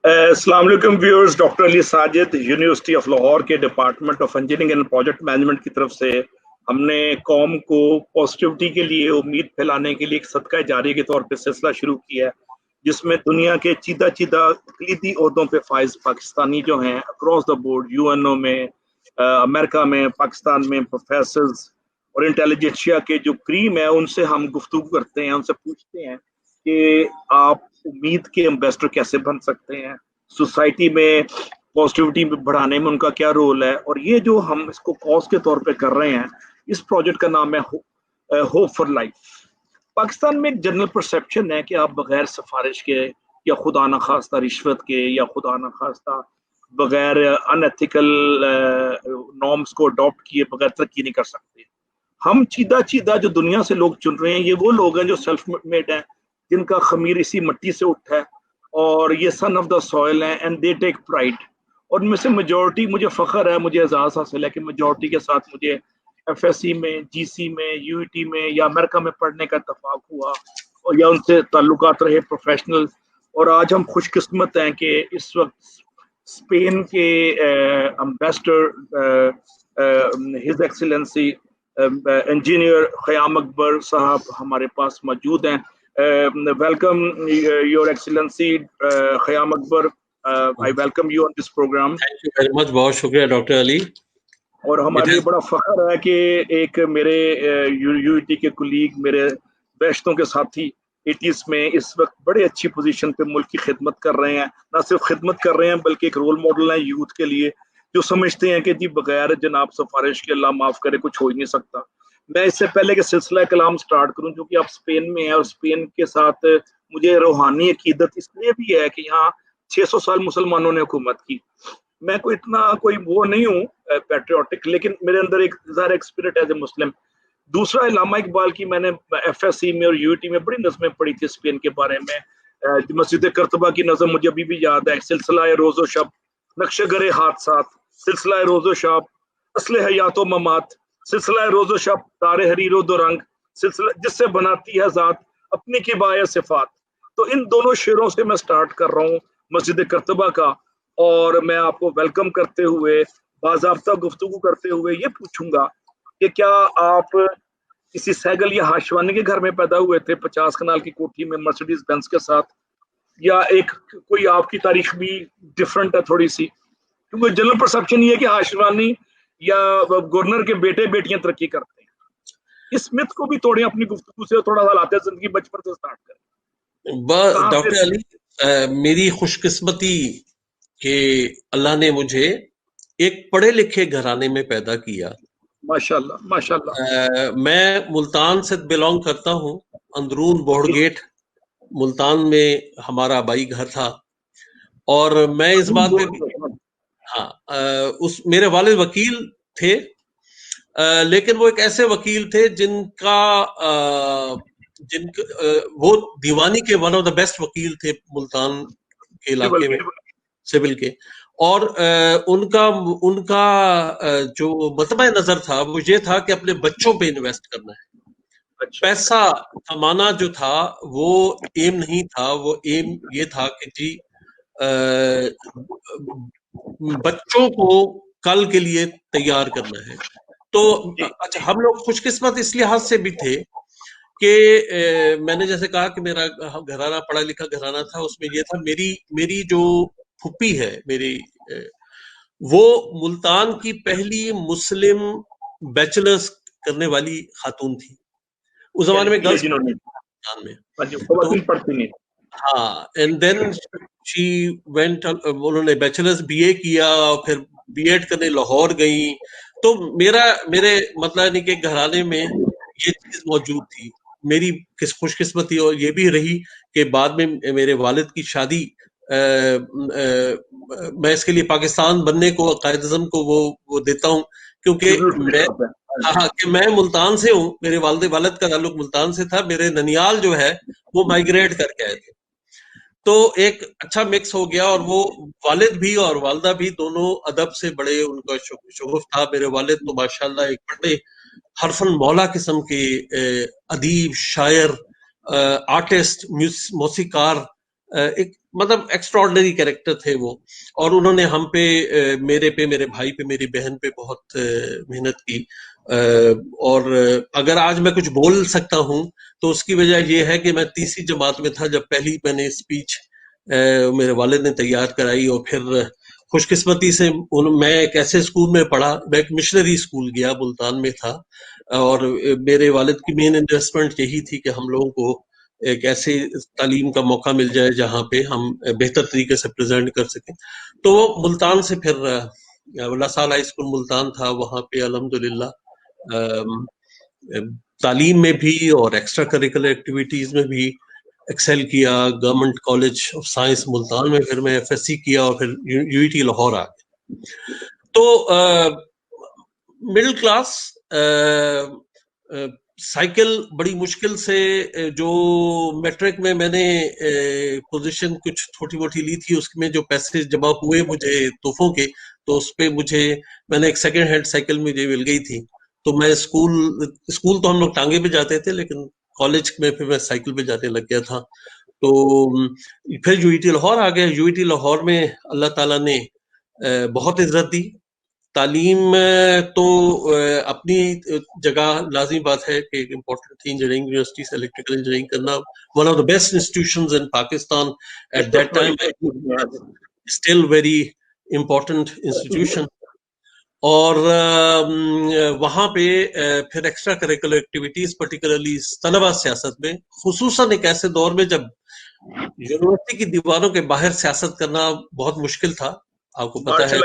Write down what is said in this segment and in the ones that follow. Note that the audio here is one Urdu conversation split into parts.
السلام علیکم viewers. Doctor Ali Sajid university of Lahore کے department of engineering and project management کی طرف سے ہم نے قوم کو پازیٹیوٹی کے لیے امید پھیلانے کے لیے ایک صدقہ جاریہ کے طور پہ سلسلہ شروع کیا ہے، جس میں دنیا کے چیدہ کلیدی عہدوں پہ فائز پاکستانی جو ہیں across the board, U N O میں، امریکہ میں، پاکستان میں پروفیسرز اور انٹیلیجنسیا کے جو کریم ہے ان سے ہم گفتگو کرتے ہیں، ان سے پوچھتے ہیں کہ آپ امید کے ایمبیسڈر کیسے بن سکتے ہیں، سوسائٹی میں پازیٹیوٹی بڑھانے میں ان کا کیا رول ہے. اور یہ جو ہم اس کو کاز کے طور پہ کر رہے ہیں، اس پروجیکٹ کا نام ہے ہوپ فار لائف. پاکستان میں ایک جنرل پرسیپشن ہے کہ آپ بغیر سفارش کے یا خدا نخواستہ رشوت کے یا خدا نخواستہ بغیر ان ایتھیکل نارمز کو اڈاپٹ کیے بغیر ترقی نہیں کر سکتے. ہم چیدہ جو دنیا سے لوگ چن رہے ہیں، یہ وہ لوگ ہیں جو سیلف میڈ ہیں، جن کا خمیر اسی مٹی سے اٹھا ہے اور یہ سن آف دا سوئل ہیں اینڈ دے ٹیک پرائڈ. اور ان میں سے میجورٹی، مجھے فخر ہے، مجھے اعزاز حاصل ہے کہ میجورٹی کے ساتھ مجھے ایف ایس سی میں، جی سی میں، یو ای ٹی میں یا امریکہ میں پڑھنے کا اتفاق ہوا اور یا ان سے تعلقات رہے پروفیشنل. اور آج ہم خوش قسمت ہیں کہ اس وقت اسپین کے ambassador his excellency engineer Khayyam Akbar صاحب ہمارے پاس موجود ہیں. Welcome your excellency Khayyam Akbar. I welcome you on this program. Thank you very much. بہت شکریہ ڈاکٹر علی. اور ہمارے لیے بڑا فخر ہے کہ ایک میرے یو ٹی کے کولیگ، میرے بیشتوں کے ساتھی ایٹیز میں اس وقت بڑے اچھی پوزیشن پہ ملک کی خدمت کر رہے ہیں. نہ صرف خدمت کر رہے ہیں بلکہ ایک رول ماڈل ہیں یوتھ کے لیے، جو سمجھتے ہیں کہ جی بغیر جناب سفارش کے اللہ معاف کرے کچھ ہو ہی نہیں سکتا. میں اس سے پہلے کہ سلسلہ کلام سٹارٹ کروں، کیونکہ آپ اسپین میں ہیں اور اسپین کے ساتھ مجھے روحانی عقیدت اس لیے بھی ہے کہ یہاں 600 سال مسلمانوں نے حکومت کی. میں کوئی اتنا کوئی وہ نہیں ہوں پیٹریوٹک، لیکن میرے اندر ایک ظاہر ایک اسپرٹ ایز اے مسلم. دوسرا، علامہ اقبال کی میں نے ایف ایس سی میں اور یو ٹی میں بڑی نظمیں پڑھی تھی اسپین کے بارے میں. مسجد کرتبہ کی نظم مجھے ابھی بھی یاد ہے، سلسلہ روز و شب، نقش گرے حادثات، سلسلہ روز و شب، اصل حیات و ممات، سلسلہ روز و شب، تار حریر و دو رنگ، سلسلہ جس سے بناتی ہے ذات اپنی کی باعث صفات. تو ان دونوں شعروں سے میں سٹارٹ کر رہا ہوں مسجد کرتبہ کا، اور میں آپ کو ویلکم کرتے ہوئے، باضابطہ گفتگو کرتے ہوئے یہ پوچھوں گا کہ کیا آپ کسی سیگل یا ہاشوانی کے گھر میں پیدا ہوئے تھے 50 کنال کی کوٹھی میں مرسیڈیز بینز کے ساتھ، یا ایک کوئی آپ کی تاریخ بھی ڈفرنٹ ہے تھوڑی سی؟ کیونکہ جنرل پرسپشن یہ ہے کہ ہاشوانی یا گورنر کے بیٹے بیٹیاں ترقی کرتے ہیں. اس مت کو بھی توڑیں اپنی گفتگو سے، تھوڑا سا لاتے زندگی بچپن سے سٹارٹ کریں. ڈاکٹر علی، میری خوش قسمتی کہ اللہ نے مجھے ایک پڑھے لکھے گھرانے میں پیدا کیا. ماشاءاللہ ماشاءاللہ. میں ملتان سے بلونگ کرتا ہوں، اندرون بوڑ گیٹ ملتان میں ہمارا آبائی گھر تھا. اور میں اس بات پہ میرے والد وکیل تھے، لیکن وہ ایک ایسے وکیل تھے جن کا وہ دیوانی کے ون آف دا بیسٹ وکیل تھے ملتان کے علاقے میں، سول کے. اور ان کا جو مطبع نظر تھا وہ یہ تھا کہ اپنے بچوں پہ انویسٹ کرنا ہے. پیسہ کمانا جو تھا وہ ایم نہیں تھا، وہ ایم یہ تھا کہ جی بچوں کو کل کے لیے تیار کرنا ہے. تو اچھا، ہم لوگ خوش قسمت اس لحاظ سے بھی تھے کہ میں نے جیسے کہا کہ میرا گھرانہ پڑھا لکھا گھرانہ تھا. اس میں یہ تھا، میری جو پھپھی ہے میری، وہ ملتان کی پہلی مسلم بیچلرز کرنے والی خاتون تھی. اس زمانے میں گرلز میں، ہاں. اینڈ دین شی وینٹ، انہوں نے بیچلرز بی اے کیا، پھر بی ایڈ کرنے لاہور گئی. تو میرے مطلب نہیں کہ گھرانے میں یہ چیز موجود تھی. میری خوش قسمتی اور یہ بھی رہی کہ بعد میں میرے والد کی شادی، میں اس کے لیے پاکستان بننے کو، قائد اعظم کو وہ دیتا ہوں، کیونکہ میں ملتان سے ہوں. میرے والد کا تعلق ملتان سے تھا. میرے ننیال جو ہے وہ مائگریٹ کر کے آئے تھے. تو ایک اچھا مکس ہو گیا. اور وہ والد بھی اور والدہ بھی دونوں ادب سے بڑے، ان کا شغف تھا. میرے والد تو ماشاءاللہ ایک بڑے حرفن مولا قسم کے ادیب، شاعر، آرٹسٹ، موسیقار ایک مطلب ایکسٹراڈنری کیریکٹر تھے وہ، اور انہوں نے ہم پہ، میرے بھائی پہ، میری بہن پہ بہت محنت کی. اور اگر آج میں کچھ بول سکتا ہوں تو اس کی وجہ یہ ہے کہ میں تیسری جماعت میں تھا جب پہلی میں نے اسپیچ میرے والد نے تیار کرائی، اور پھر خوش قسمتی سے میں ایک ایسے اسکول میں پڑھا، میں ایک مشنری اسکول گیا، ملتان میں تھا، اور میرے والد کی مین انویسٹمنٹ یہی تھی کہ ہم لوگوں کو ایک ایسے تعلیم کا موقع مل جائے جہاں پہ ہم بہتر طریقے سے پریزنٹ کر سکیں. تو وہ ملتان سے پھر لسال ہائی اسکول ملتان تھا، وہاں پہ الحمدللہ تعلیم میں بھی اور ایکسٹرا کریکولر ایکٹیویٹیز میں بھی ایکسل کیا. Government college of science Multan میں پھر میں FSC کیا، اور پھر UET لاہور آ گیا. تو مڈل کلاس سائیکل بڑی مشکل سے، جو میٹرک میں نے پوزیشن کچھ تھوٹی موٹی لی تھی، اس میں جو پیسے جمع ہوئے مجھے تحفوں کے، تو اس پہ میں نے ایک سیکنڈ ہینڈ سائیکل مجھے مل گئی تھی. تو میں اسکول تو ہم لوگ ٹانگے پہ جاتے تھے، لیکن کالج میں پھر میں سائیکل پہ جانے لگ گیا تھا. تو پھر UET لاہور آ گیا. UET لاہور میں اللہ تعالیٰ نے بہت عزت دی. تعلیم تو اپنی جگہ لازمی بات ہے کہ امپورٹنٹ تھی، انجینئرنگ یونیورسٹی سے الیکٹریکل انجینئرنگ کرنا، one of the best institutions in Pakistan at that time, still very important institution. اور وہاں پہ پھر ایکسٹرا کریکولر ایکٹیویٹیز، پرٹیکولرلی طلبہ سیاست میں، خصوصاً ایک ایسے دور میں جب یونیورسٹی کی دیواروں کے باہر سیاست کرنا بہت مشکل تھا. آپ کو پتا ہے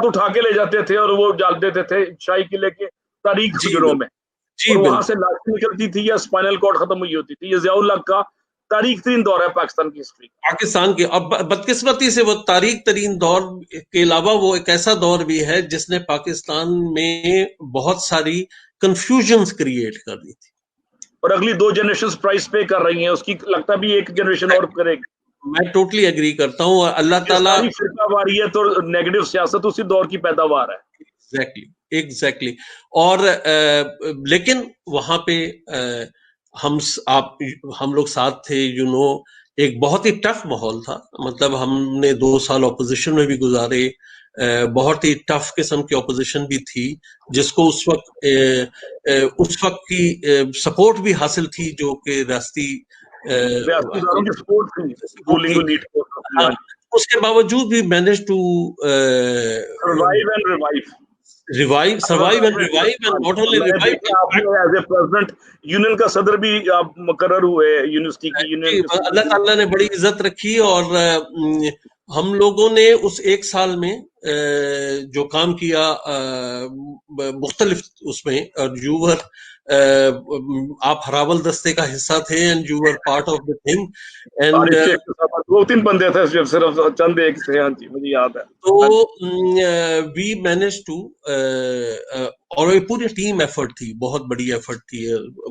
اٹھا کے لے جاتے تھے اور وہ ڈال دیتے تھے شاہی قلعے کے تاریخ حجروں میں، اور وہاں سے لاٹھی نکلتی تھی یا اسپائنل کارڈ ختم ہوئی ہوتی تھی. یہ ضیاء الحق کا تاریخ ترین دور ہے پاکستان کی ہسٹری، پاکستان کے. اب بدقسمتی سے وہ تاریخ ترین دور کے علاوہ وہ ایک ایسا دور بھی ہے جس نے پاکستان میں بہت ساری کنفیوژنز کریٹ کر دی تھی، اور اگلی 2 جنریشن پرائز پے کر رہی ہیں اس کی. لگتا بھی ایک جنریشن اور کرے گی. میں ٹوٹلی اگری کرتا ہوں. اور اللہ تعالیٰ فرقہ واریت اور نیگیٹو سیاست اسی دور کی پیداوار ہے. ایگزیکٹلی. اور لیکن وہاں پہ ہم لوگ ساتھ تھے. ایک بہت ہی ٹف ماحول تھا. مطلب ہم نے 2 سال اپوزیشن میں بھی گزارے. بہت ہی ٹف قسم کی اپوزیشن بھی تھی، جس کو اس وقت کی سپورٹ بھی حاصل تھی، جو کہ ریاستی اس کے باوجود بھی مینج ٹو یونین کا صدر بھی مقرر ہوئے یونیورسٹی کی. اللہ تعالیٰ نے بڑی عزت رکھی، اور ہم لوگوں نے اس 1 سال میں جو کام کیا مختلف اس میں، اور آپ ہراول دستے کا حصہ تھے، and you were part of the thing. And 2-3 بندے تھے، صرف چند ایک تھے. ہاں جی مجھے یاد ہے. تو وی مینج ٹو، اور پوری ٹیم ایفرٹ تھی، بہت بڑی ایفرٹ تھی.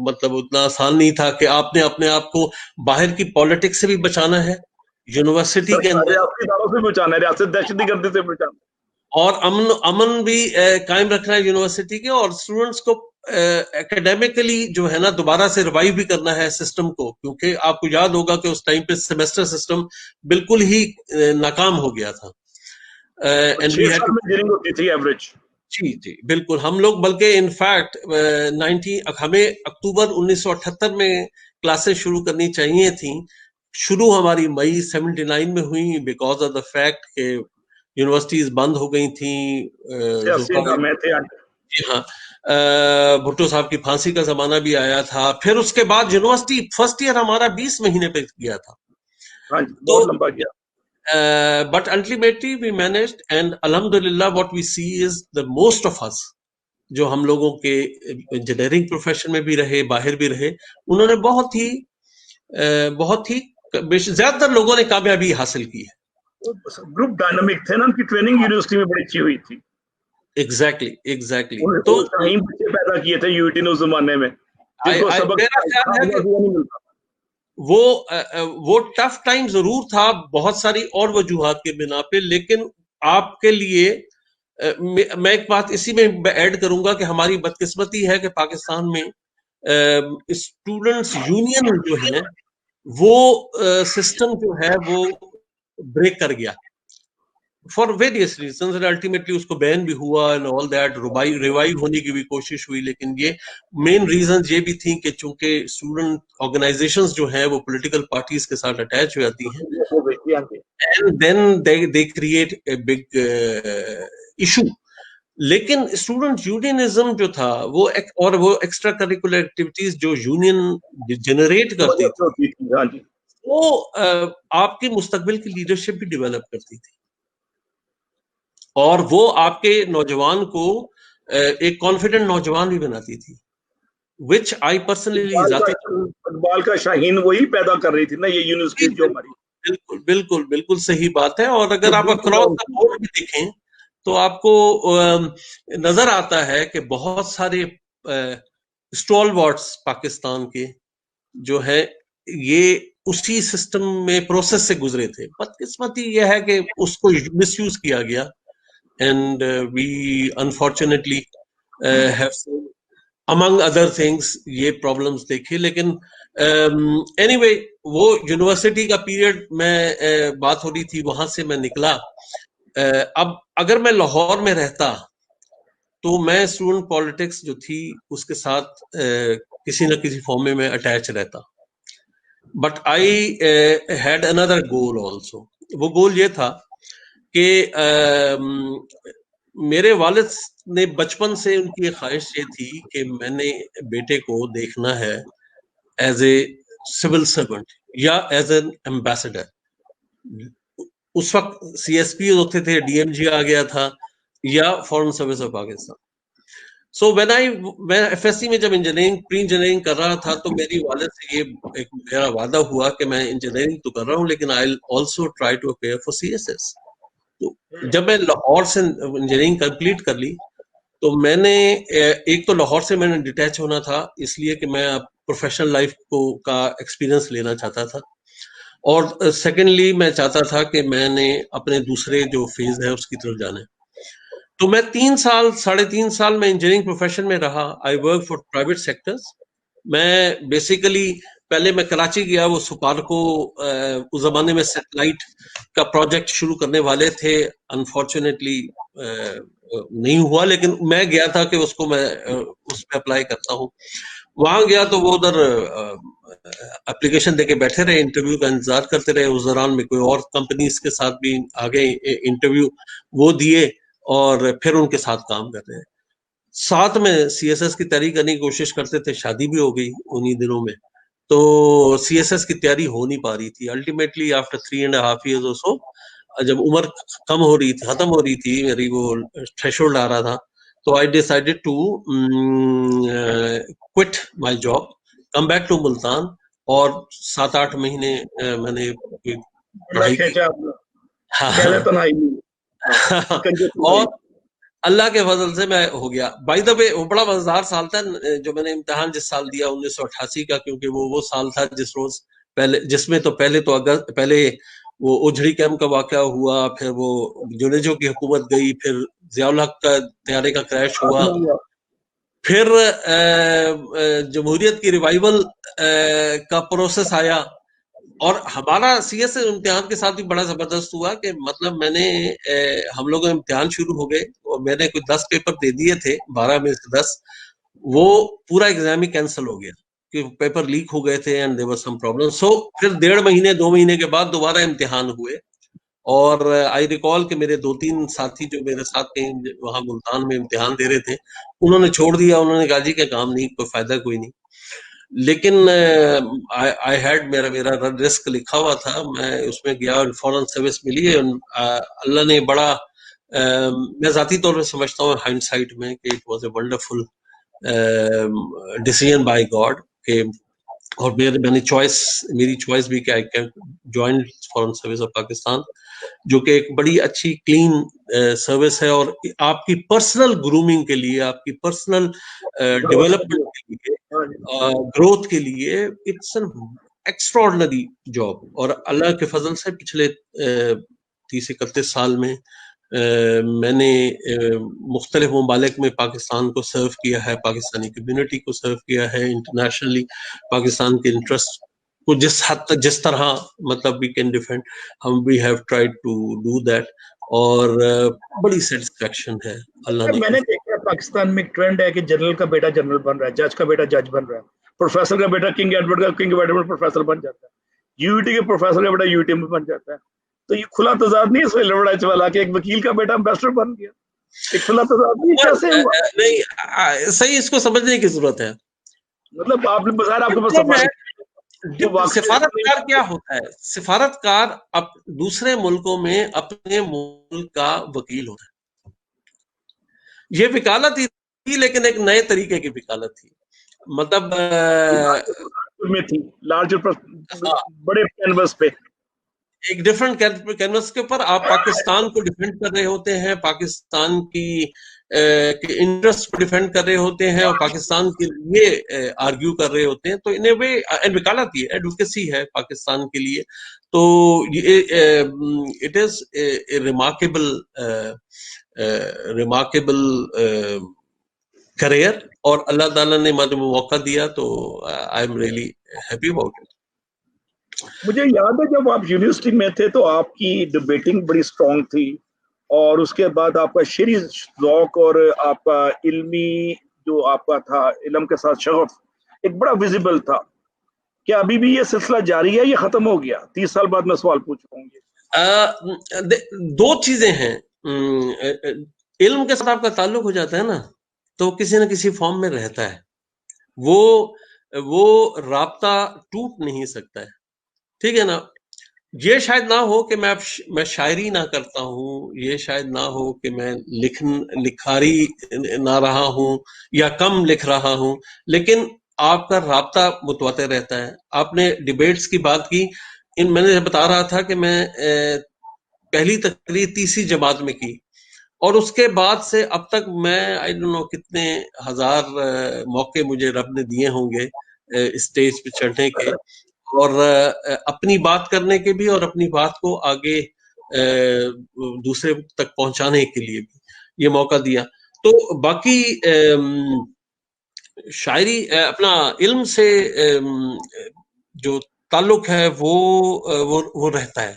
مطلب اتنا آسان نہیں تھا کہ آپ نے اپنے آپ کو باہر کی پالیٹکس سے بھی بچانا ہے، یونیورسٹی کے اندر سے بچانا ہے، ریاست دہشت گردی سے بچانا، اور امن بھی قائم رکھنا ہے یونیورسٹی کے، اور اسٹوڈنٹس کو اکیڈیمکلی جو ہے نا دوبارہ سے ریوائیو بھی کرنا ہے سسٹم کو. کیونکہ آپ کو یاد ہوگا کہ اس ٹائم پہ سیمیسٹر سسٹم بالکل ہی ناکام ہو گیا تھا. جی بالکل. ہم لوگ بلکہ انفیکٹ ہمیں اکتوبر 1978 میں کلاسیں شروع کرنی چاہیے تھیں. شروع ہماری مئی 79 میں ہوئی، بیکاز آف دا فیکٹ کہ یونیورسٹیز بند ہو گئی تھیں. جی ہاں، بھٹو صاحب کی پھانسی کا زمانہ بھی آیا تھا. پھر اس کے بعد یونیورسٹی فرسٹ ایئر ہمارا 20 مہینے پہ گیا تھا. بہت لمبا گیا. But ultimately we managed, and alhamdulillah what we see is the most of us جو ہم لوگوں کے انجینئرنگ پروفیشن میں بھی رہے، باہر بھی رہے، انہوں نے بہت ہی زیادہ تر لوگوں نے کامیابی حاصل کی ہے. گروپ ڈائنامک تھے نا، ان کی ٹریننگ یونیورسٹی میں بڑی اچھی ہوئی تھی. ایگزیکٹلی. تو بچے پیدا کیے تھے UET نے اس زمانے میں. میرا خیال ہے کہ وہ ٹف ٹائم ضرور تھا بہت ساری اور وجوہات کے بنا پہ، لیکن آپ کے لیے میں ایک بات اسی میں ایڈ کروں گا کہ ہماری بدقسمتی ہے کہ پاکستان میں اسٹوڈنٹس یونین جو ہے وہ سسٹم جو ہے وہ بریک کر گیا فار ویریس ریزنز، الٹیمیٹلی اس کو بین بھی ہوا اینڈ آل دیٹ، ریوائیو ہونے کی بھی کوشش ہوئی، لیکن یہ مین ریزنز یہ بھی تھیں کہ چونکہ اسٹوڈنٹ آرگنائزیشنز جو ہیں وہ پولیٹیکل پارٹیز کے ساتھ اٹیچ ہو جاتی ہیں and then they create a big issue. لیکن اسٹوڈنٹ یونینزم جو تھا وہ ایکسٹرا کریکولر ایکٹیویٹیز جو یونین جنریٹ کرتی تھی وہ آپ کے مستقبل کی لیڈرشپ بھی ڈیولپ کرتی تھی، اور وہ آپ کے نوجوان کو ایک کانفیڈنٹ نوجوان بھی بناتی تھی، وچ آئی پرسنلی ذاتی اقبال کا شاہین وہی پیدا کر رہی تھی نا یہ یونیورسٹی جو ہماری. بالکل بالکل بالکل صحیح بات ہے. اور اگر آپ اکراس دا بورڈ بھی دیکھیں تو آپ کو نظر آتا ہے کہ بہت سارے اسٹال وارڈز پاکستان کے جو ہے یہ اسی سسٹم میں پروسیس سے گزرے تھے. بدقسمتی یہ ہے کہ اس کو مس یوز کیا گیا and we unfortunately have seen among other things یہ پرابلمس دیکھے. لیکن اینی وے وہ یونیورسٹی کا پیریڈ میں بات ہو رہی تھی، وہاں سے میں نکلا. اب اگر میں لاہور میں رہتا تو میں اسٹوڈنٹ پالیٹکس جو تھی اس کے ساتھ کسی نہ کسی فارم میں اٹیچ رہتا. But I had another goal also. وہ گول یہ تھا کہ میرے والد نے بچپن سے ان کی خواہش یہ تھی کہ میں نے بیٹے کو دیکھنا ہے ایز اے سول سرونٹ یا ایز این ایمبیسڈر. اس وقت سی ایس پی ہوتے تھے، ڈی ایم جی آ گیا تھا، یا فارن سروس آف پاکستان. سو میں ایف ایس سی میں جب انجینئرنگ پری انجینئرنگ کر رہا تھا تو میری والد سے یہ ایک میرا وعدہ ہوا کہ میں انجینئرنگ تو کر رہا ہوں لیکن I also try to appear for C S S. جب میں لاہور سے انجینئرنگ کمپلیٹ کر لی تو میں نے ایک تو لاہور سے میں نے ڈیٹیچ ہونا تھا اس لیے کہ میں پروفیشنل لائف کا ایکسپیرینس لینا چاہتا تھا، اور سیکنڈلی میں چاہتا تھا کہ میں نے اپنے دوسرے جو فیز ہے اس کی طرف جانا ہے. تو میں 3.5 سال میں انجینئرنگ پروفیشن میں رہا. I work for private sectors. میں بیسیکلی پہلے میں کراچی گیا، وہ سپارکو اس زمانے میں سیٹلائٹ کا پروجیکٹ شروع کرنے والے تھے، انفارچونیٹلی نہیں ہوا، لیکن میں گیا تھا کہ اس کو میں اس پہ اپلائی کرتا ہوں. وہاں گیا تو وہ ادھر اپلیکیشن دے کے بیٹھے رہے، انٹرویو کا انتظار کرتے رہے. اس دوران میں کوئی اور کمپنیز کے ساتھ بھی آگے انٹرویو وہ دیے اور پھر ان کے ساتھ کام کر رہے ہیں. ساتھ میں سی ایس ایس کی تیاری کرنے کی کوشش کرتے تھے. شادی بھی ہو گئی انہی دنوں میں، تو سی ایس ایس کی تیاری ہو نہیں پا رہی تھی. الٹیمیٹلی آفٹر 3.5 years اور سو، جب عمر کم ہو رہی تھی، ختم ہو رہی تھی میری، وہ تھریشولڈ آ رہا تھا، تو I decided to quit my job, come back to Multan, اور 7-8 مہینے میں نے پڑھائی کی. اور اللہ کے فضل سے میں ہو گیا. بائی دا وے وہ بڑا مزیدار سال تھا جو میں نے امتحان جس سال دیا 1988 کا، کیونکہ وہ سال تھا جس میں تو پہلے وہ اجڑی کیمپ کا واقعہ ہوا، پھر وہ جنیجو کی حکومت گئی، پھر ضیاء الحق کا طیارے کا کریش ہوا، پھر جمہوریت کی ریوائول کا پروسیس آیا. اور ہمارا سی ایس امتحان کے ساتھ بھی بڑا زبردست ہوا کہ مطلب ہم لوگ امتحان شروع ہو گئے اور میں نے کوئی 10 پیپر دے دیے تھے، 12 میں سے 10، وہ پورا ایگزام ہی کینسل ہو گیا کہ پیپر لیک ہو گئے تھے and there was some problem. So پھر 2 مہینے کے بعد دوبارہ امتحان ہوئے. اور آئی ریکال کہ میرے 2-3 ساتھی جو میرے ساتھ کہیں وہاں ملتان میں امتحان دے رہے تھے، انہوں نے چھوڑ دیا. انہوں نے کہا جی کہ کام نہیں، کوئی فائدہ کوئی نہیں. لیکن آئی ہیڈ میرا رسک لکھا ہوا تھا، میں اس میں گیا، فورن سروس ملی. اللہ نے بڑا، میں ذاتی طور پہ سمجھتا ہوں ہائنڈ سائٹ میں کہ it was a wonderful decision by God. کہ اور میری چوائس بھی کہ I can join foreign service of Pakistan, جو کہ ایک بڑی اچھی کلین سروس ہے، اور آپ کی پرسنل گرومنگ کے لیے، آپ کی پرسنل ڈیولپمنٹ کے لیے، گروتھ کے لیے اٹس این ایکسٹراڈنری جاب. اور اللہ کے فضل سے پچھلے 30-31 سال میں میں نے مختلف ممالک میں پاکستان کو سرو کیا ہے، پاکستانی کمیونٹی کو سرو کیا ہے، انٹرنیشنلی پاکستان کے انٹرسٹ کو جس حد تک جس طرح مطلب وی کین ڈیفینڈ، ہم we have tried to do that, اور بڑی سیٹسفیکشن ہے اللہ نے. میں نے دیکھا پاکستان میں ایک ٹرینڈ ہے کہ جنرل کا بیٹا جنرل بن رہا ہے، جج کا بیٹا جج بن رہا ہے، پروفیسر کا بیٹا کنگ ایڈورڈ کا کنگ ایڈورڈ پروفیسر بن جاتا ہے، یوٹی کے پروفیسر کا بیٹا یوٹی میں بن جاتا ہے. تو یہ کھلا تضاد نہیں ہے اس میں لڑائی والا کہ ایک وکیل کا بیٹا امبیسڈر بن گیا؟ ایک کھلا تضاد نہیں، کیسے ہوا؟ نہیں صحیح، اس کو سمجھنے کی ضرورت ہے. مطلب آپ نے بظاہر آپ کے پاس سفارتکار کیا ہوتا ہے؟ سفارتکار دوسرے ملکوں میں اپنے ملک کا وکیل ہوتا ہے. یہ وکالت ہی تھی لیکن ایک نئے طریقے کی وکالت تھی. مطلب میں تھی لارج بڑے کینوس پہ ایک ڈفرنٹ کینوس کے اوپر آپ پاکستان کو ڈیفینڈ کر رہے ہوتے ہیں، پاکستان کی انٹرسٹ کو ڈیفینڈ کر رہے ہوتے ہیں، اور پاکستان کے لیے آرگیو کر رہے ہوتے ہیں. تو ان اے وے وکالت ہی ایڈوکیسی ہے پاکستان کے لیے. تو it is a remarkable career, اور اللہ تعالیٰ نے مجھے موقع دیا، تو I am really happy about it. مجھے یاد ہے جب آپ یونیورسٹی میں تھے تو آپ کی ڈبیٹنگ بڑی اسٹرانگ تھی، اور اس کے بعد آپ کا شعری ذوق اور آپ کا علمی جو آپ کا تھا علم کے ساتھ شغف ایک بڑا ویزیبل تھا. کیا ابھی بھی یہ سلسلہ جاری ہے، یہ ختم ہو گیا؟ 30 سال بعد میں سوال پوچھ رہا ہوں. دو چیزیں ہیں. علم کے ساتھ آپ کا تعلق ہو جاتا ہے نا، تو کسی نہ کسی فارم میں رہتا ہے، وہ رابطہ ٹوٹ نہیں سکتا ہے. ٹھیک ہے نا؟ یہ شاید نہ ہو کہ میں شاعری نہ کرتا ہوں، یہ شاید نہ ہو کہ میں لکھاری نہ رہا ہوں یا کم لکھ رہا ہوں، لیکن آپ کا رابطہ متواتر رہتا ہے. آپ نے ڈیبیٹس کی بات کی، میں نے بتا رہا تھا کہ میں پہلی تقریر تیسری جماعت میں کی، اور اس کے بعد سے اب تک میں آئی ڈونٹ نو کتنے ہزار موقع مجھے رب نے دیے ہوں گے اسٹیج پہ چڑھنے کے، اور اپنی بات کرنے کے بھی، اور اپنی بات کو آگے دوسرے تک پہنچانے کے لیے بھی یہ موقع دیا. تو باقی شاعری اپنا علم سے جو تعلق ہے وہ رہتا ہے.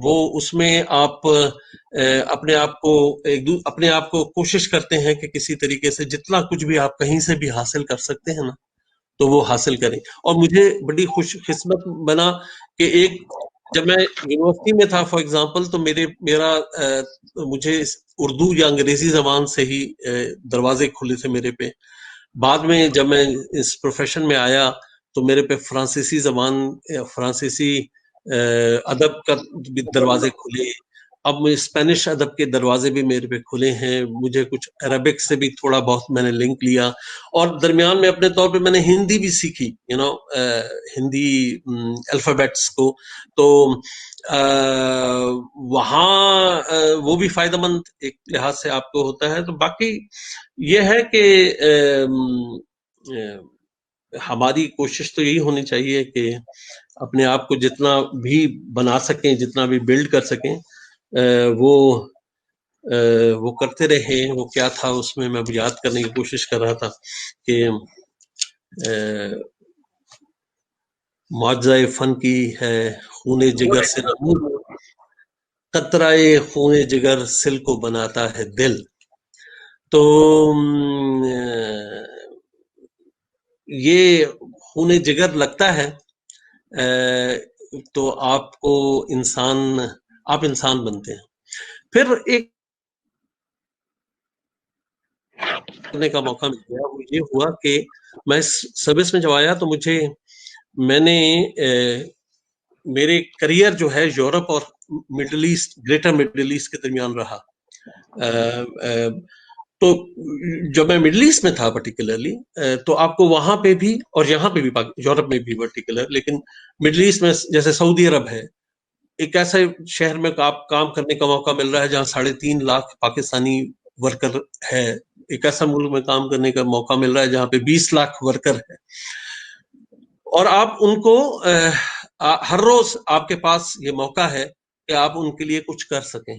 وہ اس میں آپ اپنے آپ کو کوشش کرتے ہیں کہ کسی طریقے سے جتنا کچھ بھی آپ کہیں سے بھی حاصل کر سکتے ہیں نا، تو وہ حاصل کریں. اور مجھے بڑی خوش قسمت بنا کہ جب میں یونیورسٹی میں تھا فار ایگزامپل، تو مجھے اردو یا انگریزی زبان سے ہی دروازے کھلے تھے میرے پہ. بعد میں جب میں اس پروفیشن میں آیا تو میرے پہ فرانسیسی ادب کا دروازے کھلے. اب اسپینش ادب کے دروازے بھی میرے پہ کھلے ہیں. مجھے کچھ عربک سے بھی تھوڑا بہت میں نے لنک لیا، اور درمیان میں اپنے طور پہ میں نے ہندی بھی سیکھی، ہندی الفابیٹس کو. تو وہاں وہ بھی فائدہ مند ایک لحاظ سے آپ کو ہوتا ہے. تو باقی یہ ہے کہ ہماری کوشش تو یہی ہونی چاہیے کہ اپنے آپ کو جتنا بھی بنا سکیں، جتنا بھی بلڈ کر سکیں، وہ کرتے رہے. وہ کیا تھا اس میں یاد کرنے کی کوشش کر رہا تھا کہ معجزہ فن کی ہے خون جگر سے قطرائے خون جگر سل کو بناتا ہے دل. تو یہ خون جگر لگتا ہے تو آپ انسان بنتے ہیں. پھر ایک کرنے کا موقع مل گیا، وہ یہ ہوا کہ میں سروس میں جب آیا تو میں نے میرے کریئر جو ہے یورپ اور middle east, greater middle east کے درمیان رہا. تو جب میں مڈل ایسٹ میں تھا پرٹیکولرلی، تو آپ کو وہاں پہ بھی اور یہاں پہ بھی، یورپ میں بھی پرٹیکولر، لیکن مڈل ایسٹ میں جیسے سعودی عرب ہے، ایک ایسے شہر میں آپ کام کرنے کا موقع مل رہا ہے جہاں 3.5 لاکھ پاکستانی ورکر ہے. ایک ایسا ملک میں کام کرنے کا موقع مل رہا ہے جہاں پہ 20 لاکھ ورکر ہے، اور آپ ان کو ہر روز آپ کے پاس یہ موقع ہے کہ آپ ان کے لیے کچھ کر سکیں.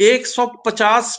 150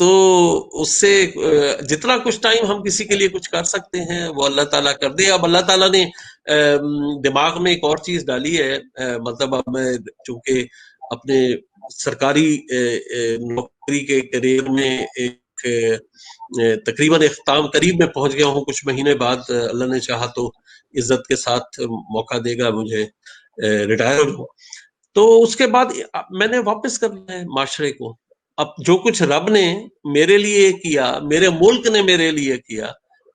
تو اس سے جتنا کچھ ٹائم ہم کسی کے لیے کچھ کر سکتے ہیں وہ اللہ تعالیٰ کر دے. اب اللہ تعالیٰ نے دماغ میں ایک اور چیز ڈالی ہے, مطلب اب میں چونکہ اپنے سرکاری نوکری کے کریئر میں ایک تقریباً اختتام قریب میں پہنچ گیا ہوں, کچھ مہینے بعد اللہ نے چاہا تو عزت کے ساتھ موقع دے گا مجھے ریٹائر ہو, تو اس کے بعد میں نے واپس کرنا ہے معاشرے کو. اب جو کچھ رب نے میرے لیے کیا, میرے ملک نے میرے لیے کیا,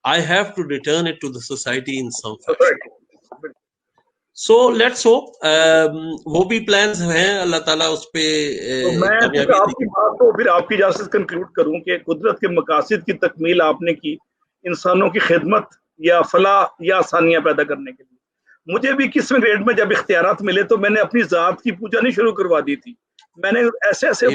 I have to return it to the society in some fashion. So let's hope وہ بھی پلانز ہیں, اللہ تعالیٰ اس پہ میں آپ کی بات کو پھر آپ کی اجازت سے کنکلوڈ کروں کہ قدرت کے مقاصد کی تکمیل آپ نے کی انسانوں کی خدمت یا فلاح یا آسانیاں پیدا کرنے کے لیے. مجھے بھی کس گریڈ میں جب اختیارات ملے تو میں نے اپنی ذات کی پوجا نہیں شروع کروا دی تھی, میں نے ایسے ایسے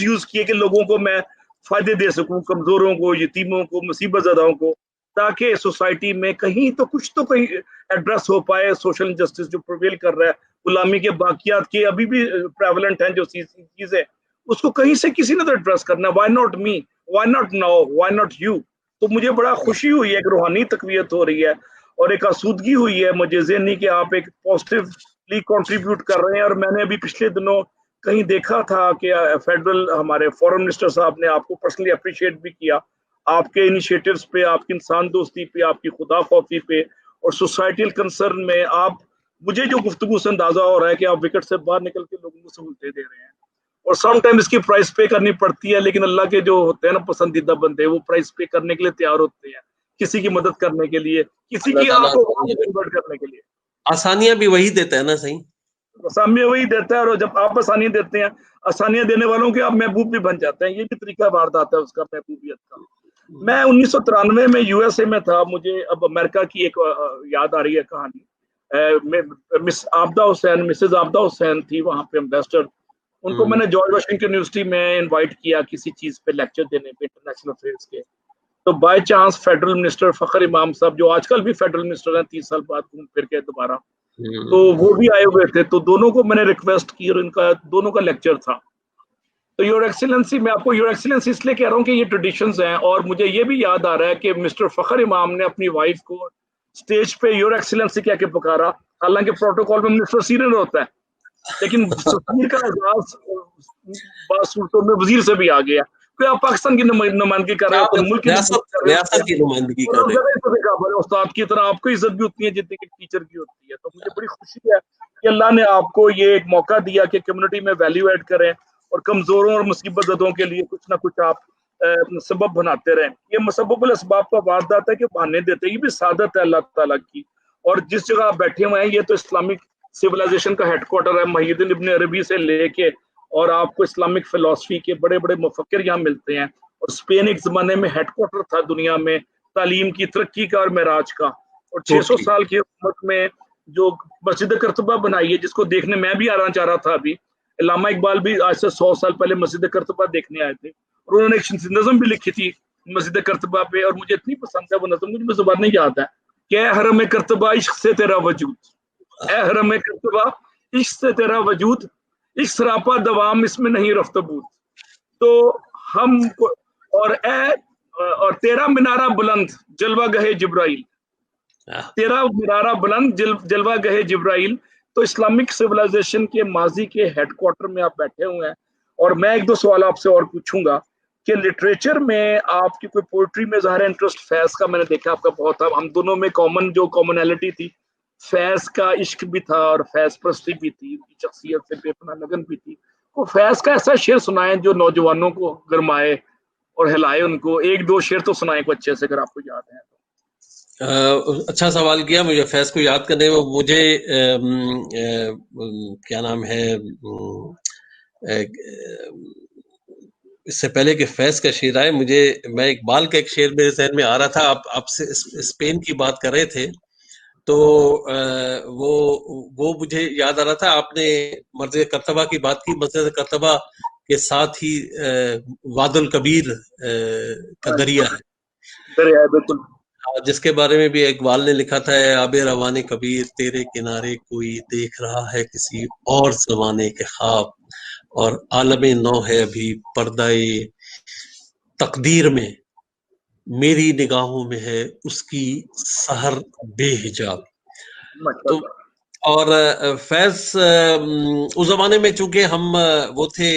یوز کیے کہ لوگوں کو میں فائدے دے سکوں, کمزوروں کو, یتیموں کو, مصیبت زداؤں کو, تاکہ سوسائٹی میں کہیں تو کہیں ایڈریس ہو پائے سوشل انجسٹس جو پرویل کر رہا ہے, غلامی کے باقیات کے ابھی بھی پریولنٹ ہیں جو چیزیں, اس کو کہیں سے کسی نے تو ایڈریس کرنا. Why not me, why not now, why not you. تو مجھے بڑا خوشی ہوئی ہے, ایک روحانی تقویت ہو رہی ہے اور ایک آسودگی ہوئی ہے مجھے ذہنی کہ آپ ایک پازیٹیولی کنٹریبیوٹ کر رہے ہیں. اور میں نے ابھی پچھلے دنوں کہیں دیکھا تھا کہ فیڈرل ہمارے فورن منسٹر صاحب نے آپ کو پرسنلی اپریشیٹ بھی کیا, آپ کے انیشیٹوز پہ, آپ کی انسان دوستی پہ, آپ کی خدا خوفی پہ اور سوسائٹیل کنسرن میں. آپ مجھے جو گفتگو سے اندازہ ہو رہا ہے کہ آپ وکٹ سے باہر نکل کے لوگوں کو سہولتیں دے رہے ہیں, اور سم ٹائم اس کی پرائز پے کرنی پڑتی ہے, لیکن اللہ کے جو ہوتے ہیں نا پسندیدہ بندے, وہ پرائز پے کرنے کے لیے تیار ہوتے ہیں, کسی کی مدد کرنے کے لیے, کسی کی آپ کو کنورٹ کرنے کے لیے. آسانیاں بھی وہی دیتا ہے نا, صحیح آسانیاں وہی دیتا ہے, اور جب آپ آسانیاں دیتے ہیں, آسانیاں دینے والوں کے آپ محبوب بھی بن جاتے ہیں. یہ بھی طریقہ واردات ہے اس کا, محبوبیت کا. میں 1993 میں یو ایس اے میں تھا. مجھے اب امریکہ کی ایک یاد آ رہی ہے کہانی. مسز عابدہ حسین تھی وہاں پہ امبیسڈر. ان کو میں نے جارج واشنگٹن یونیورسٹی میں انوائٹ کیا کسی چیز پہ لیکچر دینے پہ انٹرنیشنل افیئرس کے. تو بائی چانس فیڈرل منسٹر فخر امام صاحب, جو آج کل بھی فیڈرل منسٹر ہیں 30 سال بعد گھوم پھر کے دوبارہ, تو وہ بھی آئے ہوئے تھے. تو دونوں کو میں نے ریکویسٹ کی اور ان کا دونوں کا لیکچر تھا. تو یور ایکسیلنسی, میں آپ کو یور ایکسیلنسی اس لیے کہہ رہا ہوں کہ یہ ٹریڈیشنز ہیں. اور مجھے یہ بھی یاد آ رہا ہے کہ مسٹر فخر امام نے اپنی وائف کو اسٹیج پہ یور ایکسیلنسی کہہ کے پکارا, حالانکہ پروٹوکول میں منسٹر سینئر ہوتا ہے, لیکن سفیر کا اعزاز بعض صورتوں میں وزیر سے بھی آ گیا. کہ آپ پاکستان کی نمائندگی کر رہے ہوتے ہیں, ملک کی نمائندگی کر رہے ہیں, استاد کی طرح آپ کو عزت بھی ہوتی ہے جتنی کہ ٹیچر کی ہوتی ہے. تو مجھے بڑی خوشی ہے کہ اللہ نے آپ کو یہ ایک موقع دیا کہ کمیونٹی میں ویلیو ایڈ کریں اور کمزوروں اور مصیبت زدوں کے لیے کچھ نہ کچھ آپ سبب بناتے رہیں. یہ مسبب الاسباب کا واردات ہے کہ بہانے دیتے ہیں, یہ بھی سعادت ہے اللہ تعالیٰ کی. اور جس جگہ آپ بیٹھے ہوئے ہیں, یہ تو اسلامک سویلائزیشن کا ہیڈ کوارٹر ہے, محی الدین ابن عربی سے لے کے, اور آپ کو اسلامک فلسفی کے بڑے بڑے مفکر یہاں ملتے ہیں. اور اسپین ایک زمانے میں ہیڈ کوارٹر تھا دنیا میں تعلیم کی ترقی کا اور معراج کا. اور 600 سال کی حکومت میں جو مسجد قرطبہ بنائی ہے, جس کو دیکھنے میں بھی آنا چاہ رہا تھا ابھی, علامہ اقبال بھی آج سے 100 سال پہلے مسجد قرطبہ دیکھنے آئے تھے, اور انہوں نے ایک نظم بھی لکھی تھی مسجد قرطبہ پہ, اور مجھے اتنی پسند ہے وہ نظم, مجھے زبان نہیں یاد ہے, کہ اے حرم قرطبہ عشق سے تیرا وجود, اے حرم قرطبہ عشق سے تیرا وجود, عشق سراپا دوام اس میں نہیں رفت بود. تو ہم اور تیرا منارہ بلند جلوہ گہے جبرائیل, تیرا منارہ بلند جلوہ گہے جبرائیل. تو اسلامک سویلائزیشن کے ماضی کے ہیڈ کوارٹر میں آپ بیٹھے ہوئے ہیں. اور میں ایک دو سوال آپ سے اور پوچھوں گا کہ لٹریچر میں آپ کی کوئی پوئٹری میں ظاہر انٹرسٹ فیض کا میں نے دیکھا آپ کا بہت تھا, ہم دونوں میں کامنالٹی تھی, فیض کا عشق بھی تھا اور فیض پرستی بھی تھی, ان کی شخصیت سے بے پناہ لگن بھی تھی. کو فیض کا ایسا شعر سنائیں جو نوجوانوں کو گرمائے اور ہلائے ان کو, ایک دو شعر تو سنائیں کو اچھے سے اگر آپ کو یاد ہے. اچھا سوال کیا. مجھے فیض کو یاد کرنے میں مجھے کیا نام ہے, اس سے پہلے کہ فیض کا شعر آئے, میں اقبال کا ایک شعر میرے ذہن میں آ رہا تھا. آپ سے اسپین کی بات کر رہے تھے تو وہ مجھے یاد آ رہا تھا. آپ نے مسجد قرطبہ کی بات کی, مسجد قرطبہ کے ساتھ ہی واد الکبیر کا دریا ہے, جس کے بارے میں بھی اقبال نے لکھا تھا, آب روان کبیر تیرے کنارے کوئی دیکھ رہا ہے کسی اور زمانے کے خواب, اور عالم نو ہے ابھی پردہ تقدیر میں میری نگاہوں میں ہے اس کی سحر بے حجاب. تو اور فیض اس زمانے میں چونکہ ہم وہ تھے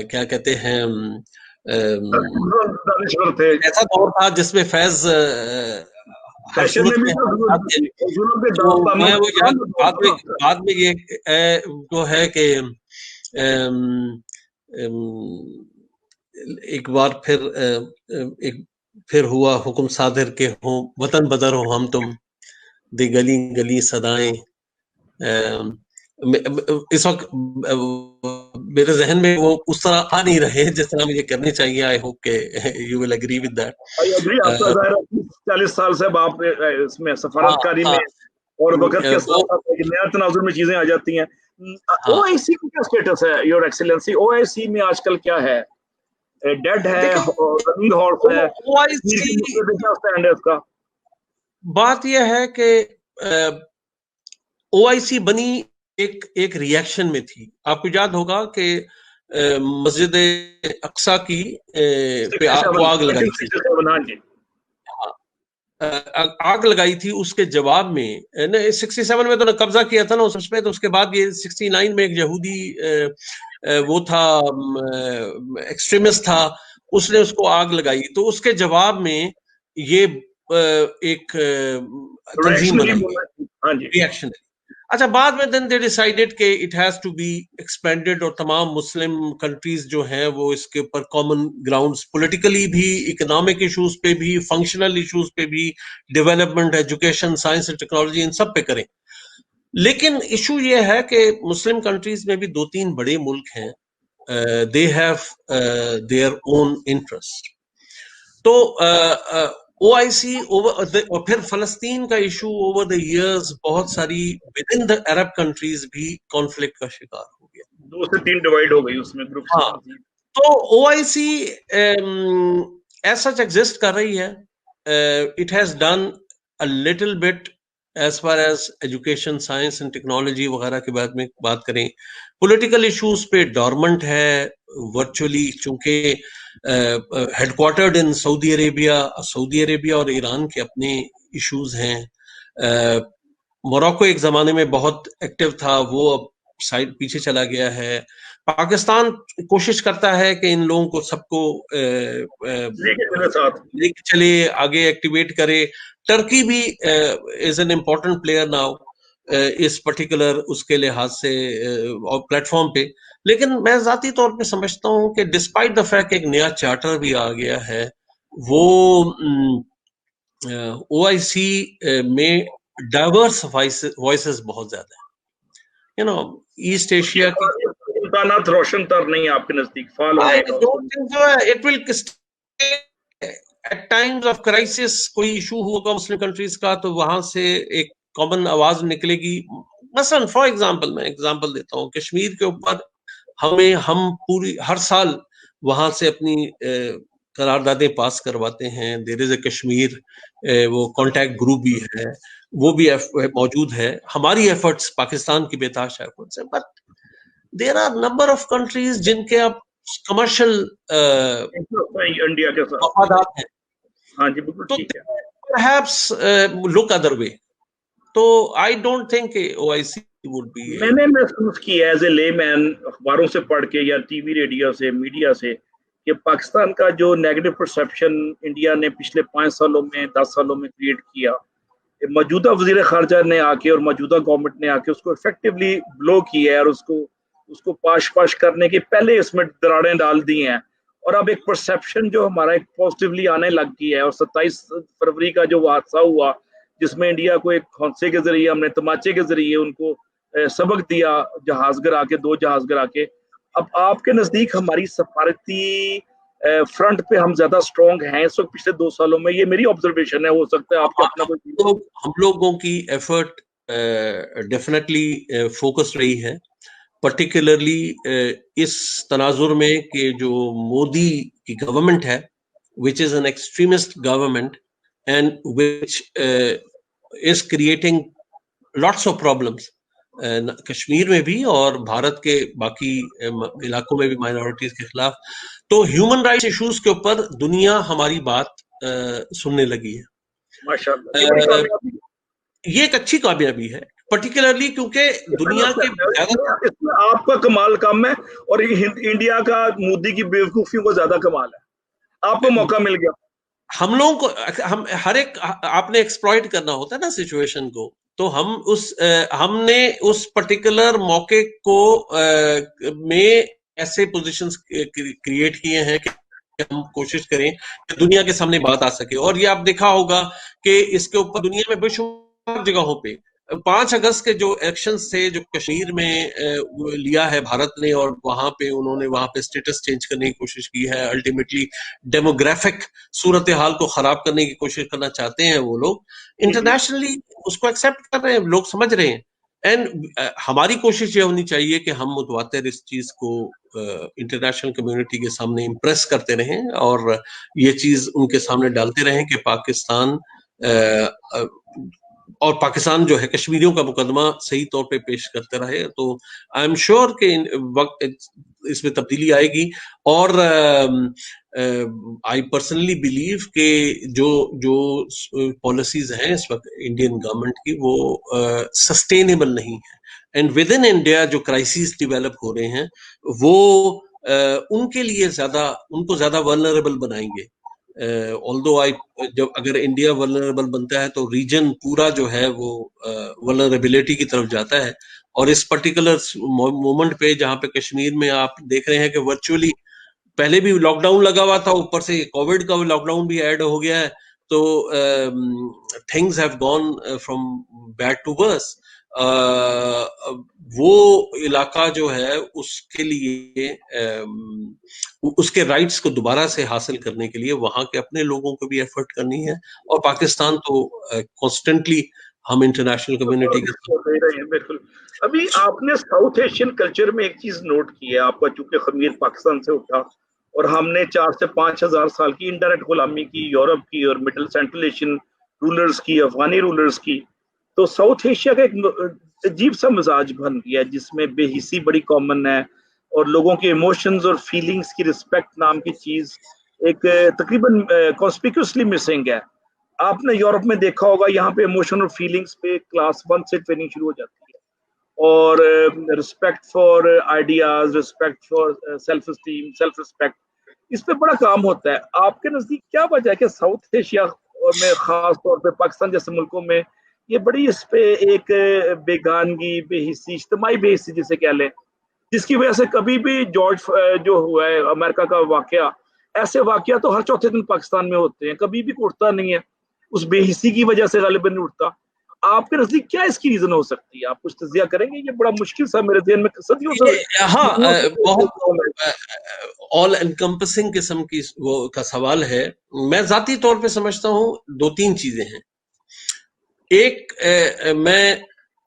کیا کہتے ہیں ایسا دور تھا جس میں فیض میں وہ یاد بعد میں یہ جو ہے کہ ایک بار پھر ہوا حکم صادر کے ہوں وطن بدر ہو ہم تم دی گلی گلی صدائیں. اس وقت میرے ذہن میں وہ اس طرح آ نہیں رہے جس طرح مجھے کرنی چاہیے. آئی ہوپ کہ you will agree with that. 40 سال سے آپ اس میں سفارتکاری میں اور وقت کے ساتھ نیا تناظر میں چیزیں آ جاتی ہیں. او آئی سی کا کیا سٹیٹس ہے یور ایکسیلنسی؟ او آئی سی میں آج کل کیا ہے؟ ڈیڈ ہے؟ بات یہ ہے کہ او آئی سی بنی ایک ریئیکشن میں تھی. آپ کو یاد ہوگا کہ مسجد اقصی کی پہ آگ لگائی تھی. آگ لگائی تھی اس کے جواب میں 67 میں تو قبضہ کیا تھا نا اس پہ. تو اس کے بعد یہ 69 میں ایک یہودی وہ تھا ایکسٹریمسٹ تھا, اس نے اس کو آگ لگائی. تو اس کے جواب میں یہ ایک تنظیم بنائی ریئیکشن. اچھا بعد میں then they decided کہ it has to be expanded اور تمام مسلم کنٹریز جو ہیں وہ اس کے اوپر کامن گراؤنڈز پولیٹیکلی بھی, اکنامک ایشوز پہ بھی, فنکشنل ایشوز پہ بھی, development, education, science and technology ان سب پہ کریں. لیکن ایشو یہ ہے کہ مسلم کنٹریز میں بھی 2-3 بڑے ملک ہیں, they have their own interest. تو او آئی سی اور پھر فلسطین کا ایشو اوور دا ایئرز بہت ساری with in the Arab countries بھی کانفلکٹ کا شکار ہو گیا. 2 سے 3 ڈیوائڈ ہو گئی اس میں گروپ. تو او آئی سی ایز سچ ایگزسٹ کر رہی ہے. It has done a little bit as far as education, science and technology وغیرہ کے بعد میں بات کریں. پولیٹیکل ایشوز پہ ڈورمنٹ ہے ورچولی, چونکہ ہیڈ کوارٹرڈ ان سعودی عربیہ اور ایران کے اپنے ایشوز ہیں. موراکو ایک زمانے میں بہت ایکٹیو تھا, وہ اب سائڈ پیچھے چلا گیا ہے. پاکستان کوشش کرتا ہے کہ ان لوگوں کو سب کو لے کے چلے آگے ایکٹیویٹ کرے. ٹرکی بھی is an important player now اس پرٹیکولر اس کے لحاظ سے پلیٹ فارم پہ. لیکن میں ذاتی طور پہ سمجھتا ہوں کہ ڈسپائٹ دا فیکٹ کہ ایک نیا چارٹر بھی آ گیا ہے, وہ او آئی سی میں ڈائیورس وائسز بہت زیادہ ہیں. یو نو ایسٹ ایشیا کی امکانات روشن تر نہیں آپ کے نزدیک فعال it will at times of crisis. کوئی ایشو ہوگا مسلم کنٹریز کا تو وہاں سے ایک کامن آواز نکلے گی. مثلا فار ایگزامپل میں ایگزامپل دیتا ہوں, کشمیر کے اوپر ہم پوری ہر سال وہاں سے اپنی قراردادیں پاس کرواتے ہیں. دیر از اے کشمیر, وہ کانٹیکٹ گروپ بھی ہے, وہ بھی موجود ہے. ہماری ایفرٹس پاکستان کی بےتاش ایفرٹس ہیں, but there are number of countries جن کے اب کمرشل انڈیا کے ساتھ مفادات ہیں. ہاں جی بالکل ٹھیک ہے. perhaps look other way. تو I don't think OIC would be. میں نے محسوس کیا ایز اے لے مین اخباروں سے پڑھ کے یا ٹی وی ریڈیو سے میڈیا سے کہ پاکستان کا جو نیگیٹو پرسپشن انڈیا نے پچھلے 5 سالوں میں 10 سالوں میں کریٹ کیا, موجودہ وزیر خارجہ نے آ کے اور موجودہ گورنمنٹ نے آ کے اس کو افیکٹولی بلو کیا ہے اور اس کو پاش کرنے کے پہلے اس میں دراڑیں ڈال دی ہیں. اور اب ایک پرسپشن جو ہمارا ایک پازیٹیولی آنے لگ گئی ہے. اور 27 فروری کا جو حادثہ ہوا جس میں انڈیا کو ایک حادثے کے ذریعے ہم نے تماچے کے ذریعے ان کو سبق دیا, جہاز گرا کے 2 جہاز گرا کے. اب آپ کے نزدیک ہماری سفارتی فرنٹ پہ ہم زیادہ اسٹرانگ ہیں اس وقت پچھلے 2 سالوں میں؟ یہ میری آبزرویشن ہے, ہو سکتا ہے آپ کا اپنا کوئی. ہم لوگوں کی ایفرٹ ڈیفینیٹلی فوکس رہی ہے, پرٹیکولرلی اس تناظر میں کہ جو مودی کی گورنمنٹ ہے which is an extremist government and which is creating lots of problems. Kashmir میں بھی اور بھارت کے باقی علاقوں میں بھی مائنورٹیز کے خلاف. تو ہیومن رائٹس ایشوز کے اوپر دنیا ہماری بات سننے لگی ہے. ماشاءاللہ یہ ایک اچھی کامیابی ہے، پرٹیکولرلی کیونکہ دنیا کے اس میں آپ کا کمال کم ہے اور انڈیا کا مودی کی بیوقوفیوں کو زیادہ کمال ہے. آپ کو موقع مل گیا. ہم لوگوں کو ہر ایک آپ نے ایکسپلائٹ کرنا ہوتا ہے نا سچویشن کو. تو ہم نے اس پرٹیکولر موقع کو میں ایسے پوزیشنز کریٹ کیے ہیں کہ ہم کوشش کریں کہ دنیا کے سامنے بات آ سکے. اور یہ آپ دیکھا ہوگا کہ اس کے اوپر دنیا میں بے شمار جگہوں پہ 5 اگست کے جو الیکشنز تھے جو کشمیر میں لیا ہے بھارت نے، اور وہاں پہ انہوں نے وہاں پہ اسٹیٹس چینج کرنے کی کوشش کی ہے. الٹیمیٹلی ڈیموگرافک صورتحال کو خراب کرنے کی کوشش کرنا چاہتے ہیں وہ لوگ. انٹرنیشنلی اس کو ایکسیپٹ کر رہے ہیں، لوگ سمجھ رہے ہیں. اینڈ ہماری کوشش یہ ہونی چاہیے کہ ہم متواتر اس چیز کو انٹرنیشنل کمیونٹی کے سامنے امپریس کرتے رہیں اور یہ چیز ان کے سامنے ڈالتے رہیں کہ پاکستان اور پاکستان جو ہے کشمیریوں کا مقدمہ صحیح طور پہ پیش کرتے رہے. تو آئی ایم شیور کہ وقت اس میں تبدیلی آئے گی. اور آئی پرسنلی بلیو کہ جو پالیسیز ہیں اس وقت انڈین گورنمنٹ کی وہ سسٹینیبل نہیں ہے. اینڈ ود ان انڈیا جو کرائسس ڈیولپ ہو رہے ہیں وہ ان کے لیے ان کو زیادہ ولنریبل بنائیں گے. جب اگر انڈیا ولنریبل بنتا ہے تو ریجن پورا جو ہے وہ ولنریبلٹی کی طرف جاتا ہے. اور اس پرٹیکولر مومنٹ پہ جہاں پہ کشمیر میں آپ دیکھ رہے ہیں کہ ورچولی پہلے بھی لاک ڈاؤن لگا ہوا تھا، اوپر سے کووڈ کا لاک ڈاؤن بھی ایڈ ہو گیا ہے. تو things have gone from bad to worse. وہ علاقہ جو ہے اس کے لیے اس کے رائٹس کو دوبارہ سے حاصل کرنے کے لیے وہاں کے اپنے لوگوں کو بھی ایفرٹ کرنی ہے. اور پاکستان تو کانسٹنٹلی ہم انٹرنیشنل کمیونٹی کے بالکل. ابھی آپ نے ساؤتھ ایشین کلچر میں ایک چیز نوٹ کی ہے، آپ کا چونکہ خمیر پاکستان سے اٹھا اور ہم نے 4 سے 5 ہزار سال کی انڈائریکٹ غلامی کی یورپ کی اور مڈل سینٹرل ایشین رولرز کی، افغانی رولرز کی. تو ساؤتھ ایشیا کا ایک عجیب سا مزاج بن گیا ہے جس میں بے حسی بڑی کامن ہے اور لوگوں کے ایموشنز اور فیلنگز کی رسپیکٹ نام کی چیز ایک تقریباً کانسپیکوسلی مسنگ ہے. آپ نے یورپ میں دیکھا ہوگا یہاں پہ ایموشن اور فیلنگز پہ کلاس 1 سے ٹریننگ شروع ہو جاتی ہے اور respect for ideas, respect for self esteem, self respect, اس پہ بڑا کام ہوتا ہے. آپ کے نزدیک کیا وجہ ہے کہ ساؤتھ ایشیا میں خاص طور پہ پاکستان جیسے ملکوں میں یہ بڑی اس پہ ایک بیگانگی، بے حسی، اجتماعی بے حسی جسے کہہ لیں، جس کی وجہ سے کبھی بھی جارج جو ہوا ہے امریکہ کا واقعہ، ایسے واقعہ تو ہر چوتھے دن پاکستان میں ہوتے ہیں، کبھی بھی اٹھتا نہیں ہے، اس بے حسی کی وجہ سے غالباً نہیں اٹھتا. آپ کے نزدیک کیا اس کی ریزن ہو سکتی ہے؟ آپ کچھ تجزیہ کریں گے؟ یہ بڑا مشکل سا میرے ذہن میں صدیوں سے بہت آل انکمپسنگ قسم کی وہ کا سوال ہے. میں ذاتی طور پہ سمجھتا ہوں 2-3 چیزیں ہیں. ایک میں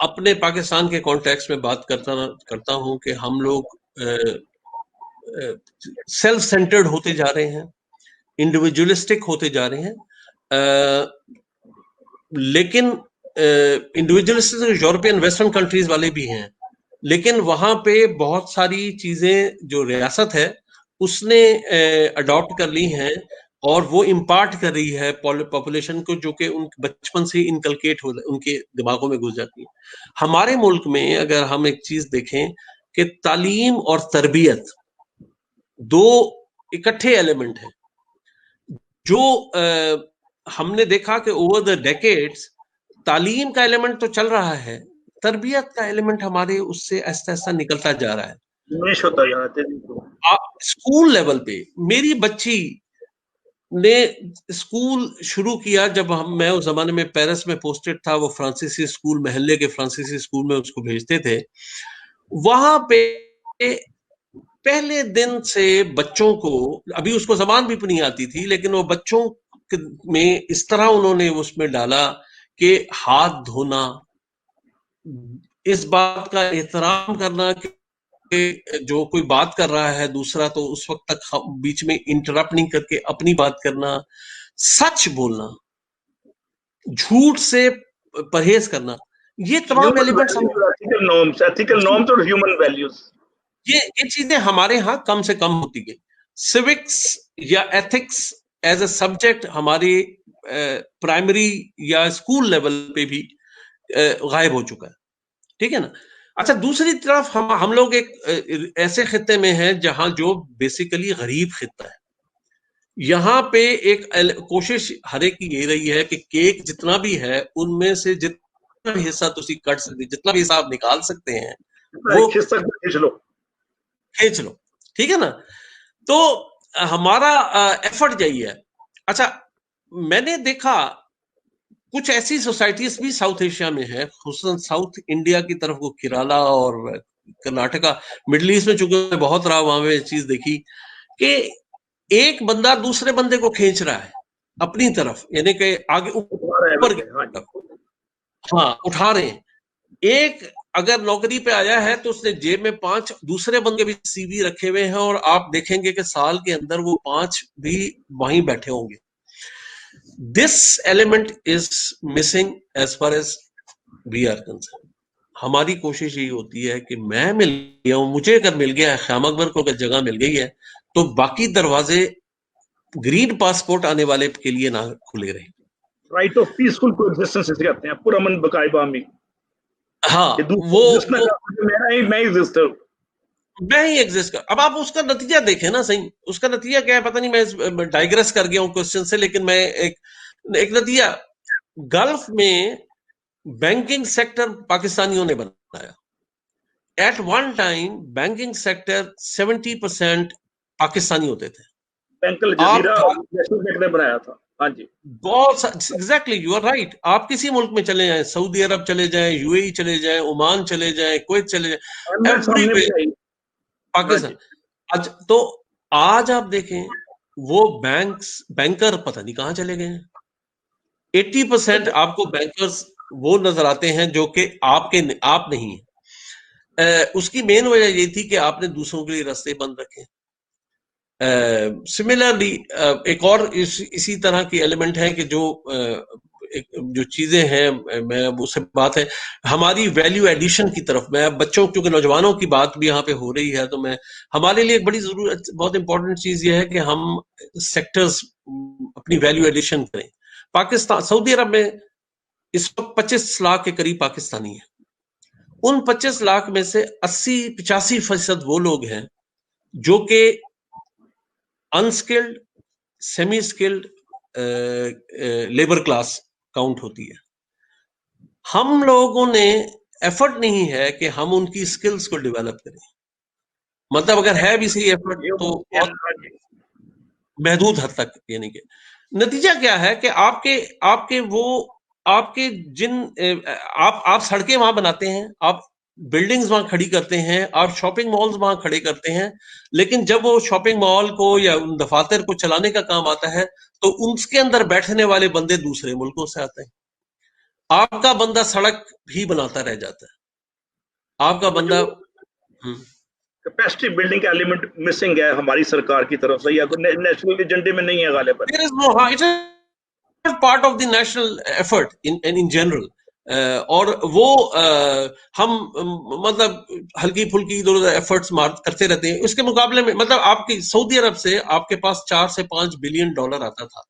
اپنے پاکستان کے کانٹیکس میں بات کرتا ہوں کہ ہم لوگ سیلف سینٹرڈ ہوتے جا رہے ہیں، انڈیویجولسٹک ہوتے جا رہے ہیں. لیکن انڈیویجولسٹک یورپین ویسٹرن کنٹریز والے بھی ہیں، لیکن وہاں پہ بہت ساری چیزیں جو ریاست ہے اس نے اڈاپٹ کر لی ہیں اور وہ امپارٹ کر رہی ہے پاپولیشن کو، جو کہ ان بچپن سے انکلکیٹ ہو ان کے دماغوں میں گھس جاتی ہے. ہمارے ملک میں اگر ہم ایک چیز دیکھیں کہ تعلیم اور تربیت 2 اکٹھے ایلیمنٹ ہیں. جو ہم نے دیکھا کہ اوور دا ڈیکیڈز تعلیم کا ایلیمنٹ تو چل رہا ہے، تربیت کا ایلیمنٹ ہمارے اس سے آہستہ آہستہ نکلتا جا رہا ہے. اسکول لیول پہ میری بچی نے اسکول شروع کیا جب میں اس زمانے میں پیرس میں پوسٹڈ تھا، وہ فرانسیسی اسکول، محلے کے فرانسیسی اسکول میں اس کو بھیجتے تھے. وہاں پہ پہلے دن سے بچوں کو، ابھی اس کو زبان بھی نہیں آتی تھی، لیکن وہ بچوں میں اس طرح انہوں نے اس میں ڈالا کہ ہاتھ دھونا، اس بات کا احترام کرنا کہ جو کوئی بات کر رہا ہے دوسرا تو اس وقت تک بیچ میں انٹرپٹ نہیں کر کے اپنی بات کرنا، سچ بولنا، جھوٹ سے پرہیز کرنا. یہ تمام ایلیمنٹس ایتھیکل نارمز اور ہیومن ویلیوز، یہ چیزیں ہمارے ہاں کم سے کم ہوتی گئی. سیوکس یا ایتھکس ایز اے سبجیکٹ ہماری پرائمری یا اسکول لیول پہ بھی غائب ہو چکا ہے. ٹھیک ہے نا. اچھا دوسری طرف ہم لوگ ایک ایسے خطے میں ہیں جہاں جو بیسیکلی غریب خطہ ہے. یہاں پہ ایک کوشش ہر ایک کی یہ رہی ہے کہ کیک جتنا بھی ہے ان میں سے جتنا بھی حصہ تسی کٹ سکتے، جتنا بھی حصہ آپ نکال سکتے ہیں وہ کھینچ لو. ٹھیک ہے نا. تو ہمارا ایفرٹ یہی ہے. اچھا میں نے دیکھا کچھ ایسی سوسائٹیز بھی ساؤتھ ایشیا میں ہے، خصوصاً ساؤتھ انڈیا کی طرف کو کیرالا اور کرناٹکا، مڈل ایسٹ میں چونکہ میں بہت رہا وہاں میں چیز دیکھی کہ ایک بندہ دوسرے بندے کو کھینچ رہا ہے اپنی طرف، یعنی کہ آگے اوپر کی طرف، ہاں اٹھا رہے ہیں. ایک اگر نوکری پہ آیا ہے تو اس نے جیب میں 5 دوسرے بندے بھی سی وی رکھے ہوئے ہیں، اور آپ دیکھیں گے کہ سال کے اندر وہ 5 بھی وہیں بیٹھے ہوں گے. This element is missing as far as we are concerned. ہماری کوشش یہی ہوتی ہے کہ میں مل گیا ہوں، مجھے اگر مل گیا ہے، خیام اکبر کو اگر جگہ مل گئی ہے تو باقی دروازے گرین پاسپورٹ آنے والے کے لیے نہ کھلے رہے. رائٹ آف پیسفل کوگزسٹنس اسے کہتے ہیں، پرامن بقائے بامی. ہاں وہ میں ہی ایگزسٹ کر. اب آپ اس کا نتیجہ دیکھیں نا. صحیح اس کا نتیجہ کیا ہے پتہ نہیں، میں ڈائگریس کر گیا ہوں کوشچن سے، لیکن میں ایک نتیجہ گلف میں بینکنگ سیکٹر پاکستانیوں نے بنایا. At one time banking sector 70% Pakistani ہوتے تھے. بنایا تھا. ہاں جی بہت ایگزیکٹلی یو آر رائٹ. آپ کسی ملک میں چلے جائیں، سعودی عرب چلے جائیں، یو اے ای چلے جائیں، عمان چلے جائیں، کویت چلے جائیں، ایوری پاکستان. اچھا تو آج آپ دیکھیں وہ بینکر پتہ نہیں کہاں چلے گئے ہیں. 80% آپ کو بینکرز وہ نظر آتے ہیں جو کہ آپ نہیں ہیں. اس کی مین وجہ یہ تھی کہ آپ نے دوسروں کے لیے راستے بند رکھے. سملرلی ایک اور اسی طرح کی ایلیمنٹ ہے کہ جو چیزیں ہیں، میں اس سے بات ہے ہماری ویلیو ایڈیشن کی طرف. میں بچوں کیونکہ نوجوانوں کی بات بھی یہاں پہ ہو رہی ہے، تو میں ہمارے لیے ایک بڑی ضرورت، بہت امپورٹنٹ چیز یہ ہے کہ ہم سیکٹرز اپنی ویلیو ایڈیشن کریں. پاکستان سعودی عرب میں اس وقت 25 لاکھ کے قریب پاکستانی ہیں. ان 25 لاکھ میں سے 80-85% وہ لوگ ہیں جو کہ unskilled, semi skilled labour class count ہوتی ہے. ہم لوگوں نے ایفرٹ نہیں ہے کہ ہم ان کی اسکلز کو ڈیولپ کریں. مطلب اگر ہے بھی صحیح ایفرٹ تو محدود حد تک. یعنی کہ نتیجہ کیا ہے کہ آپ کے جن آپ سڑکیں وہاں بناتے ہیں، آپ بلڈنگز وہاں کھڑی کرتے ہیں، آپ شاپنگ مالز وہاں کھڑے کرتے ہیں، لیکن جب وہ شاپنگ مال کو یا ان دفاتر کو چلانے کا کام آتا ہے تو ان کے اندر بیٹھنے والے بندے دوسرے ملکوں سے آتے ہیں. آپ کا بندہ سڑک بھی بناتا رہ جاتا ہے. آپ کا بندہ کیپیسٹی بلڈنگ کا ایلیمنٹ مسنگ ہے ہماری سرکار کی طرف سے، یا نیشنل ایجنڈے میں نہیں ہے غالباً. Part of the national effort in general. اور وہ ہم مطلب ہلکی پھلکی ادھر ادھر ایفرٹس کرتے رہتے ہیں. اس کے مقابلے میں مطلب آپ کی سعودی عرب سے آپ کے پاس $4 سے $5 بلین آتا تھا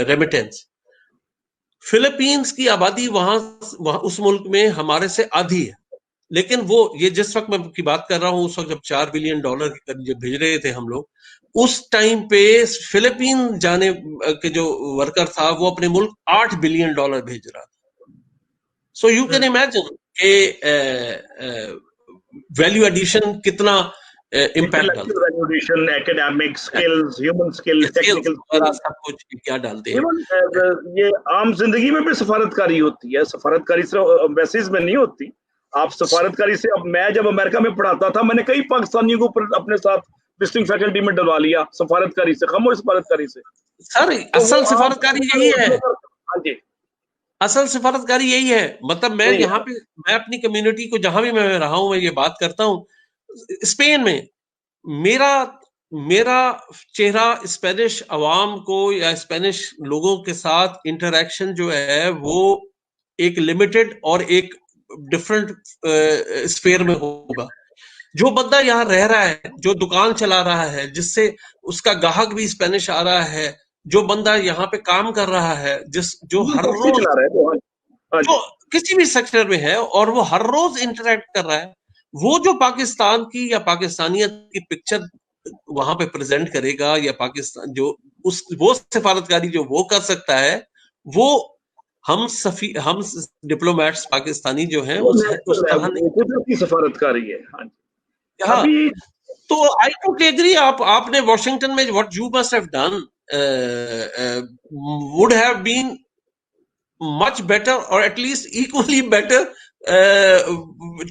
ریمیٹنس. فلپینز کی آبادی وہاں اس ملک میں ہمارے سے آدھی ہے، لیکن وہ یہ جس وقت میں کی بات کر رہا ہوں اس وقت جب $4 بلین جب بھیج رہے تھے ہم لوگ، اس ٹائم پہ فلپین جانے کے جو ورکر تھا وہ اپنے ملک $8 بلین بھیج رہا تھا. سو یو کین امیجن کہ ویلیو ایڈیشن کتنا امپیکٹ ڈالتا ہے. ایکیڈیمک سکلز، ہیومن سکل، ٹیکنیکل سب کچھ کیا ڈالتے ہیں. یہ عام زندگی میں بھی سفارتکاری ہوتی ہے. سفارتکاری صرف ایمبیسیز میں نہیں ہوتی. آپ سفارتکاری سے، اب میں جب امریکہ میں پڑھاتا تھا میں نے کئی پاکستانیوں کو اپنے ساتھ وزٹنگ فیکلٹی میں ڈلوا لیا سفارتکاری سے، خاموش سفارتکاری سے. سر اصل سفارتکاری یہی ہے. ہاں جی اصل سفارتکاری یہی ہے. مطلب میں یہاں پہ میں اپنی کمیونٹی کو جہاں بھی میں رہا ہوں میں یہ بات کرتا ہوں. اسپین میں میرا چہرہ اسپینش عوام کو یا اسپینش لوگوں کے ساتھ انٹریکشن جو ہے وہ ایک لمیٹڈ اور ایک ڈفرنٹ اسفیئر میں ہوگا. جو بندہ یہاں رہ رہا ہے, جو دکان چلا رہا ہے, جس سے اس کا گاہک بھی اسپینش آ رہا ہے, جو بندہ یہاں پہ کام کر رہا ہے, جو ہر روز جو کسی بھی سیکٹر میں ہے اور وہ ہر روز انٹریکٹ کر رہا ہے, وہ جو پاکستان کی یا پاکستانیت کی پکچر وہاں پہ پریزنٹ کرے گا, یا پاکستان جو وہ سفارتکاری جو وہ کر سکتا ہے, وہ ہم ڈپلومیٹس پاکستانی جو ہیں اس طرح نہیں. سفارتکاری ہے. ہاں, تو I totally agree. آپ نے واشنگٹن میں what you must have done would have been much better or at least equally better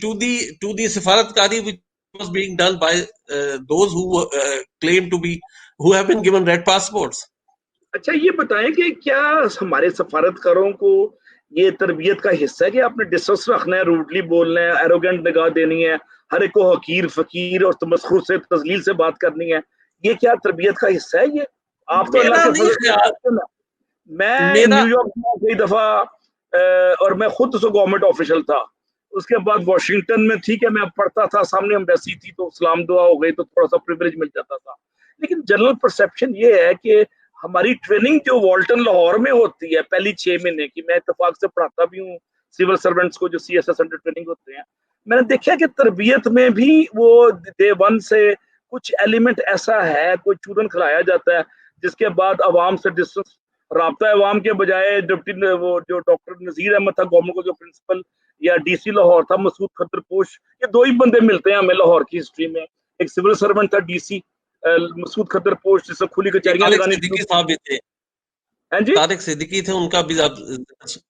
to the سفارتکاری which was being done by those who claim to be who have been given red passports. اچھا یہ بتائیں کہ کیا ہمارے سفارتکاروں کو یہ تربیت کا حصہ ہے کہ آپ نے ڈسٹرس رکھنا ہے, روڈلی بولنا ہے, ایروگنٹ نگاہ دینی ہے, ہر ایک کو حقیر فقیر اور تمسخر سے تذلیل سے بات کرنی ہے, یہ کیا تربیت کا حصہ ہے؟ یہ آپ تو اللہ کے فضل. میں نیو یارک میں کئی دفعہ اور میں خود تو گورنمنٹ آفیشل تھا, اس کے بعد واشنگٹن میں ٹھیک ہے میں پڑھتا تھا, سامنے ایمبیسی تھی تو سلام دعا ہو گئی تو تھوڑا سا پریویلیج مل جاتا تھا, لیکن جنرل پرسپشن یہ ہے کہ ہماری ٹریننگ جو والٹن لاہور میں ہوتی ہے پہلی 6 مہینے کی, میں اتفاق سے پڑھاتا بھی ہوں سول سرونٹس کو جو C S S under training ہوتے ہیں, میں نے دیکھا کہ تربیت میں بھی وہ ڈے 1 سے کچھ ایلیمنٹ ایسا ہے, کوئی چورن کھلایا جاتا ہے جس کے بعد عوام سے ڈسٹنس, رابطہ عوام کے بجائے ڈپٹی وہ جو ڈاکٹر نذیر احمد تھا گورنمنٹ کو جو پرنسپل, یا ڈی سی لاہور تھا مسعود خطر پوش, یہ 2 ہی بندے ملتے ہیں ہمیں لاہور کی ہسٹری میں. ایک سول سرونٹ تھا ڈی سی مسعود خطر پوش جس سے کھلی کچہریاں لگانی تھی. طارق صدیقی تھے, ان کا بھی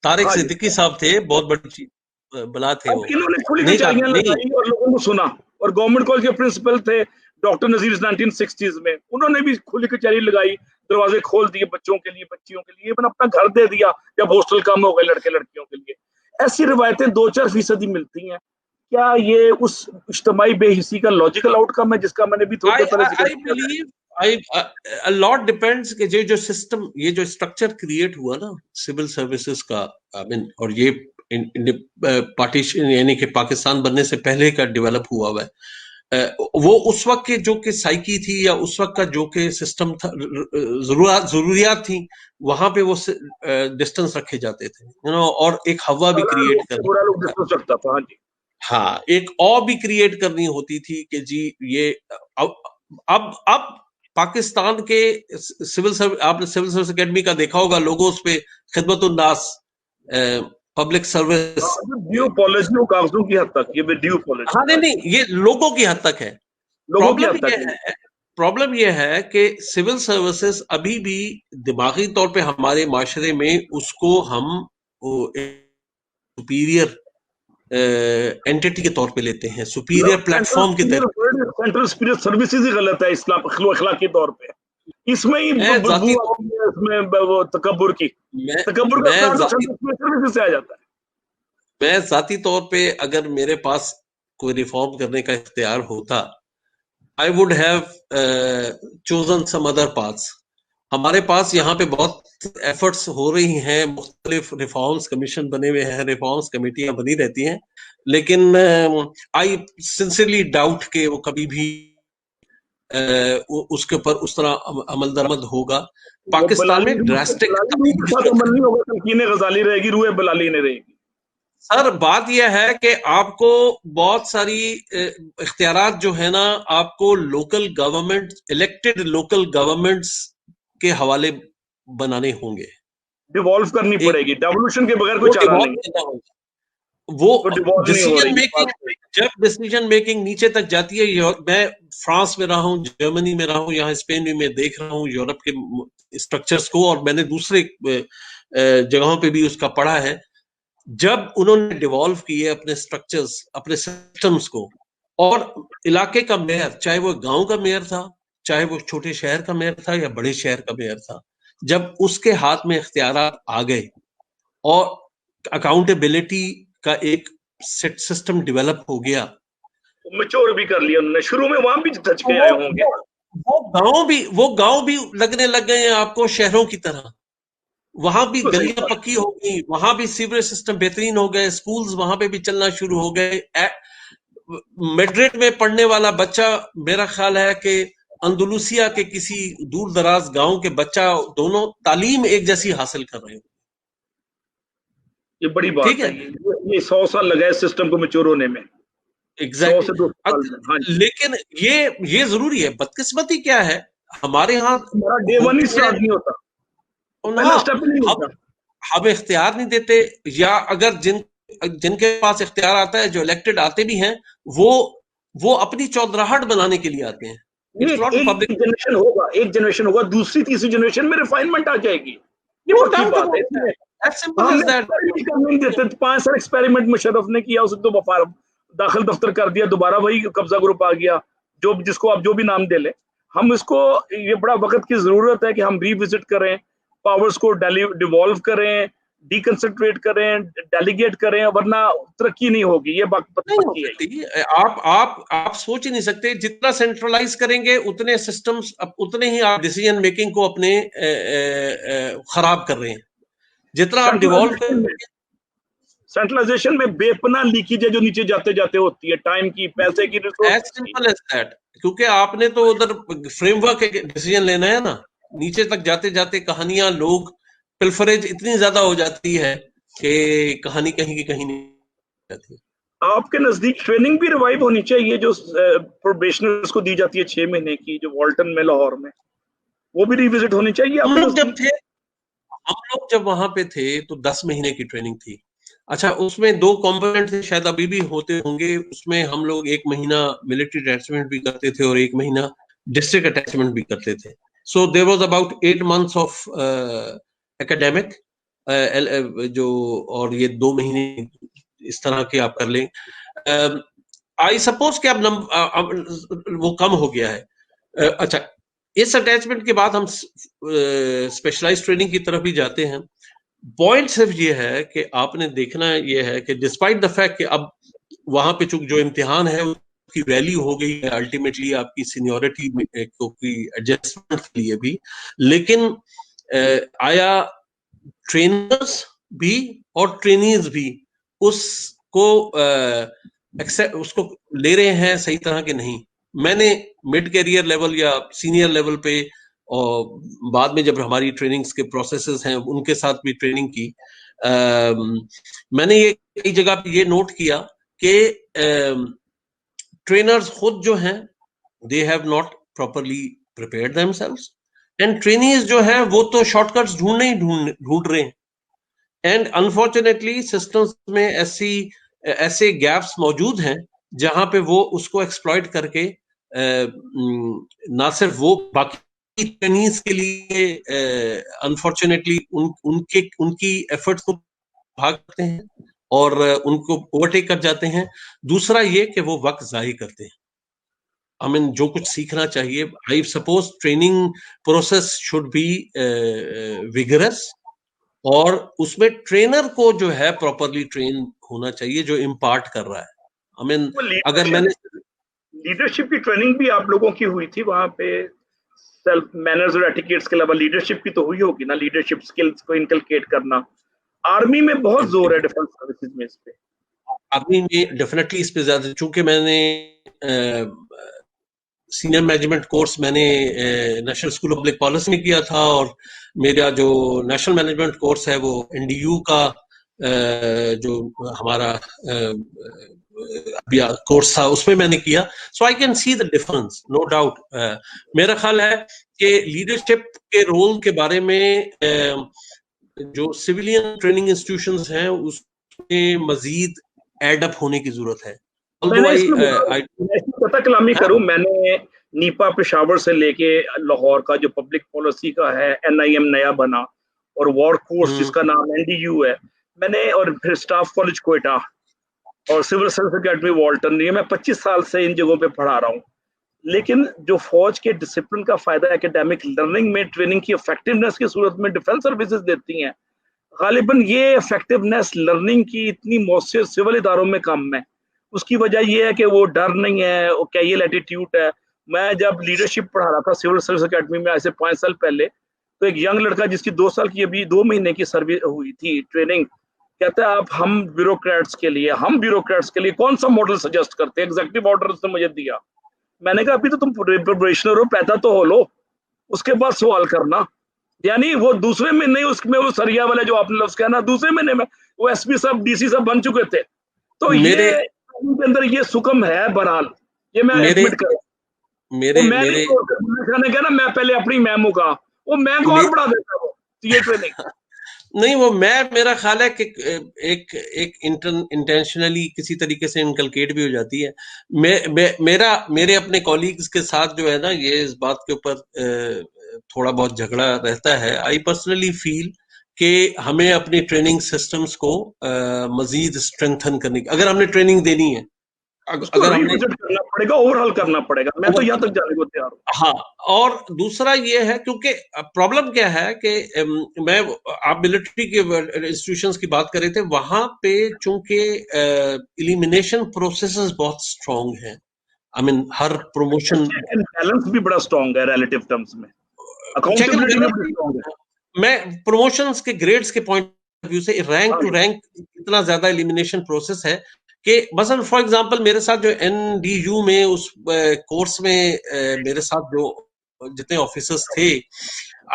طارق صدیقی صاحب تھے, بہت بڑی بلا تھے وہ. انہوں نے کھلی کچہریاں لگائی اور لوگوں کو سنا, اور گورنمنٹ کالج کے پرنسپل تھے ڈاکٹر نذیر 1960s میں, انہوں نے بھی کھلی کچہری لگائی, دروازے کھول دیے بچوں کے لیے, بچیوں کے لیے, ایون اپنا گھر دے دیا جب ہاسٹل کم ہو گئے لڑکے لڑکیوں کے لیے. ایسی روایتیں 2-4% ہی ملتی ہیں. کیا یہ اس اجتماعی بے حسی کا لاجیکل آؤٹ کم ہے جس کا میں نے بھی تھوڑی دیر پہلے ذکر کیا؟ A lot depends کہ جو سسٹم, یہ جو اسٹرکچر کریٹ ہوا نا سول سروسز کا, اور یہ پارٹیشن یعنی کہ پاکستان بننے سے پہلے کا ڈیولپ ہوا ہے, وہ اس وقت کے جو کہ سائیکی تھی یا اس وقت کا جو کہ سسٹم تھا, ضروریات تھیں, وہاں پہ وہ ڈسٹنس رکھے جاتے تھے اور ایک ہوا بھی کریٹ کرنی, ہاں ایک بھی کریٹ کرنی ہوتی تھی کہ جی یہ اب پاکستان کے آپ نے سول سروس اکیڈمی کا دیکھا ہوگا, لوگوں اس پہ خدمت الناس پبلک سروس ڈیو پالیسی کاغذوں کی حد تک, یہ ڈیو پالیسی, ہاں نہیں یہ لوگوں کی حد تک ہے. پرابلم یہ ہے کہ سول سروسز ابھی بھی دماغی طور پہ ہمارے معاشرے میں اس کو ہم سپیریئر اینٹیٹی کے طور پہ لیتے ہیں, سپیریئر پلیٹ فارم کے سینٹرل سپیریئر سروسز ہی غلط ہے اخلاقی طور پہ. اس میں ہی وہ تکبر کی سے آ جاتا ہے. میں ذاتی طور پہ اگر میرے پاس کوئی ریفارم کرنے کا اختیار ہوتا, I would have chosen some other paths. ہمارے پاس یہاں پہ بہت ایفرٹس ہو رہی ہیں, مختلف ریفارمز کمیشن بنے ہوئے ہیں, ریفارمز کمیٹیاں بنی رہتی ہیں, لیکن I sincerely doubt کہ وہ کبھی بھی اس کے اوپر اس طرح عمل درآمد ہوگا. پاکستان میں ڈراسٹک غزالی رہے گی, روح بلالی نہیں رہے گی. سر بات یہ ہے کہ آپ کو بہت ساری اختیارات جو ہے نا آپ کو local government, elected local governments کے حوالے بنانے ہوں گے, ڈیوالو کرنی پڑے گی, ڈیولوشن کے بغیر کوئی چارہ نہیں. وہ ڈیسیجن میکنگ, جب ڈیسیجن میکنگ نیچے تک جاتی ہے, میں فرانس میں رہا ہوں, جرمنی میں رہا ہوں, یہاں اسپین میں دیکھ رہا ہوں یورپ کے اسٹرکچرز کو, اور میں نے دوسرے جگہوں پہ بھی اس کا پڑھا ہے. جب انہوں نے ڈیوالو کیے اپنے اسٹرکچرز, اپنے سسٹمز کو, اور علاقے کا میئر, چاہے وہ گاؤں کا میئر تھا, چاہے وہ چھوٹے شہر کا میئر تھا یا بڑے شہر کا میئر تھا, جب اس کے ہاتھ میں اختیارات آ گئے اور اکاؤنٹیبلٹی کا ایک سسٹم ڈیولپ ہو گیا, میچور بھی کر لیا انہوں نے, شروع میں وہاں بھی دھچکے آئے ہوں گے, وہ گاؤں بھی لگنے لگ گئے ہیں آپ کو شہروں کی طرح. وہاں بھی گلیاں پکی ہو گئی, وہاں بھی سیوریج سسٹم بہترین ہو گئے, سکولز وہاں پہ بھی چلنا شروع ہو گئے. میڈرڈ میں پڑھنے والا بچہ میرا خیال ہے کہ اندلوسیا کے کسی دور دراز گاؤں کے بچہ دونوں تعلیم ایک جیسی حاصل کر رہے ہیں. یہ بڑی بات ہے, یہ 100 سال لگا ہے سسٹم کو میچور ہونے میں. لیکن یہ ضروری ہے. بدقسمتی کیا ہے ہمارے ہاں ڈے ون ہی سٹارٹ نہیں ہوتا, ہم اختیار نہیں دیتے, یا اگر جن کے پاس اختیار آتا ہے, جو الیکٹڈ آتے بھی ہیں, وہ اپنی چودراہٹ بنانے کے لیے آتے ہیں. ایک جنریشن ہوگا, دوسری تیسری جنریشن میں ریفائنمنٹ آ جائے گی. یہ پکی بات ہے. 5 سال ایکسپیریمنٹ مشرف نے کیا, اسے تو داخل دفتر کر دیا, دوبارہ وہی قبضہ گروپ آ گیا, جس کو آپ جو بھی نام دے لیں. ہم اس کو, یہ بڑا وقت کی ضرورت ہے کہ ہم ری وزٹ کریں, پاورز کو ڈیوالو کریں, ڈیکنسنٹریٹ کریں, ڈیلیگیٹ کریں, ورنہ ترقی نہیں ہوگی. یہ بات پکی ہے. آپ سوچ ہی نہیں سکتے, جتنا سینٹرلائز کریں گے اتنے سسٹمز, اتنے ہی آپ ڈیسیژن میکنگ کو اپنے خراب کر رہے ہیں. جتنا آپ ڈیوالو کریں گے, سینٹرلائزیشن میں بے پناہ لیکیج ہے جو نیچے جاتے جاتے ہوتی ہے, ٹائم کی, پیسے کی, ایز سمپل ایز دیٹ. کیونکہ آپ نے تو ادھر فریم ورک ڈیسیژن لینا ہے نا, نیچے تک جاتے جاتے کہانیاں, لوگ پلفریج اتنی زیادہ ہو جاتی ہے کہ کہانی کہیں کی کہیں نہیں جاتی. آپ کے نزدیک ٹریننگ بھی ریوائیو ہونی چاہیے جو پروبیشنرز کو دی جاتی ہے 6 مہینے کی, جو والٹن میں لاہور میں, وہ بھی ریوزٹ ہونی چاہیے. ہم لوگ جب وہاں پہ تھے تو 10 مہینے کی ٹریننگ تھی. اچھا, اس میں 2 کمپوننٹ تھے, شاید ابھی بھی ہوتے ہوں گے. اس میں ہم لوگ 1 مہینہ ملٹری اٹیچمنٹ بھی کرتے تھے اور 1 مہینہ ڈسٹرکٹ اٹیچمنٹ بھی کرتے تھے. So there was about 8 months of academic, جو, اور یہ 2 مہینے اس طرح کے آپ کر لیں. آئی سپوز کہ اب وہ کم ہو گیا ہے. اچھا, اس اٹیچمنٹ کے بعد ہم اسپیشلائز ٹریننگ کی طرف بھی جاتے ہیں. پوائنٹ صرف یہ ہے کہ آپ نے دیکھنا یہ ہے کہ ڈسپائٹ دا فیکٹ کہ اب وہاں پہ چونکہ جو امتحان ہے اس کی ویلیو ہو گئی ہے الٹیمیٹلی آپ کی سینیورٹی کی ایڈجسٹمنٹ کے لیے بھی, لیکن آیا ٹرینرز بھی اور ٹرینیز بھی اس کو لے رہے ہیں صحیح طرح کے نہیں. میں نے مڈ کیریئر لیول یا سینئر لیول پہ, اور بعد میں جب ہماری ٹریننگز کے پروسیسز ہیں ان کے ساتھ بھی ٹریننگ کی, میں نے یہ کئی جگہ پہ یہ نوٹ کیا کہ ٹرینرز خود جو ہیں they have not properly prepared themselves, and trainees جو ہیں وہ تو شارٹ کٹس ڈھونڈ رہے ہیں. اینڈ انفارچونیٹلی سسٹمز میں ایسے گیپس موجود ہیں جہاں پہ وہ اس کو ایکسپلائٹ کر کے نہ صرف وہ باقی ٹرینیز کے لیے انفارچونیٹلی ان کی ایفرٹس کو بھاگتے ہیں اور ان کو اوورٹیک کر جاتے ہیں. دوسرا یہ کہ وہ وقت ضائع کرتے ہیں. جو کچھ سیکھنا چاہیے, I suppose training process should be vigorous, اور اس میں ٹرینر کو جو ہے پراپرلی ٹرین ہونا چاہیے جو امپارٹ کر رہا ہے. اگر میں نے لیڈرشپ کی ٹریننگ بھی آپ لوگوں کی ہوئی تھی وہاں پہ, سیلف مینرز اور ایٹیکیٹس کے علاوہ لیڈرشپ کی تو ہوئی ہوگی نا, لیڈرشپ سکلز کو انکلکیٹ کرنا. آرمی میں بہت زور ہے ڈیفنس سروسز میں اس پہ. آرمی میں ڈیفینیٹلی اس پہ زیادہ, چونکہ میں نے سینئر مینجمنٹ کورس میں نے national school of public policy میں کیا تھا, اور میرا جو نیشنل مینجمنٹ کورس ہے وہ NDU کا جو ہمارا کورس تھا اس میں نے کیا. So I can see the difference, no doubt. میرا خیال ہے کہ لیڈرشپ کے رول کے بارے میں جو سویلین ٹریننگ انسٹیٹیوشنز ہیں اس میں مزید ایڈ اپ ہونے کی ضرورت ہے. پتہ کلامی کروں, میں نے نیپا پشاور سے لے کے لاہور کا جو پبلک پالیسی کا ہے NIM نیا بنا, اور وار کورس جس کا نام NDU ہے, میں نے, اور پھر اسٹاف کالج کوئٹہ اور سول سروس اکیڈمی والٹن, یہ میں 25 سال سے ان جگہوں پہ پڑھا رہا ہوں. لیکن جو فوج کے ڈسپلن کا فائدہ اکیڈیمک لرننگ میں ٹریننگ کی افیکٹونیس کی صورت میں ڈیفنس سروسز دیتی ہیں, غالباً یہ افیکٹونیس لرننگ کی اتنی مؤثر سول اداروں میں کم ہے. اس کی وجہ یہ ہے کہ وہ ڈر نہیں ہے, وہ کیئل ایٹیٹیوڈ ہے. میں جب لیڈرشپ پڑھا رہا تھا سول سروس اکیڈمی میں ایسے 5 سال پہلے, تو ایک ینگ لڑکا جس کی 2 سال کی ابھی 2 مہینے کی سروس ہوئی تھی ٹریننگ، کہتا ہے آپ ہم بیوروکریٹس کے لیے کون سا ماڈل سجیسٹ کرتے ہیں؟ ایگزیکٹو آرڈر اس نے مجھے دیا. میں نے کہا ابھی تو تم پروبیشنر ہو، پیدا تو ہو لو، اس کے بعد سوال کرنا. یعنی وہ دوسرے مہینے اس میں وہ سریا والے جو آپ نے لفظ کہا نا، دوسرے مہینے میں وہ ایس پی صاحب ڈی سی صاحب بن چکے تھے. تو یہ کے اندر یہ سکم ہے. بہرحال یہ میں ایڈمٹ کروں، میں نے کہا نا میں پہلے اپنی میمو کا وہ میں کو اور بڑھا دیتا ہوں یہ ٹریننگ نہیں. وہ میرا خیال ہے کہ ایک انٹینشنلی کسی طریقے سے انکلکیٹ بھی ہو جاتی ہے. میرے اپنے کولیگز کے ساتھ جو ہے نا یہ اس بات کے اوپر تھوڑا بہت جھگڑا رہتا ہے. آئی پرسنلی فیل کہ ہمیں اپنی ٹریننگ سسٹمز کو مزید اسٹرینتھن کرنے کی، اگر ہم نے ٹریننگ دینی ہے، اگر ہم نے کرنا پڑے گا، اوور ہال کرنا پڑے گا. میں تو یہاں تک جانے کو تیار ہوں. ہاں. اور دوسرا یہ ہے کیونکہ پرابلم کیا ہے کہ میں آپ ملٹری کے انسٹیٹیوشنز کی بات کر رہے تھے، وہاں پہ چونکہ ایلیمینیشن پروسیسز بہت اسٹرانگ ہیں. آئی مین ہر پروموشن بیلنس بھی بڑا اسٹرانگ ہے ریلیٹو ٹرمز میں. اکاؤنٹیبلٹی بھی بڑی اسٹرانگ ہے. میں پروموشنز کے گریڈز کے پوائنٹ آف ویو سے رینک ٹو رینک اتنا زیادہ ایلیمینیشن پروسیس ہے کہ مثلا فار ایگزامپل میرے ساتھ جو این ڈی یو میں اس کورس میں میرے ساتھ جو جتنے آفیسرز تھے،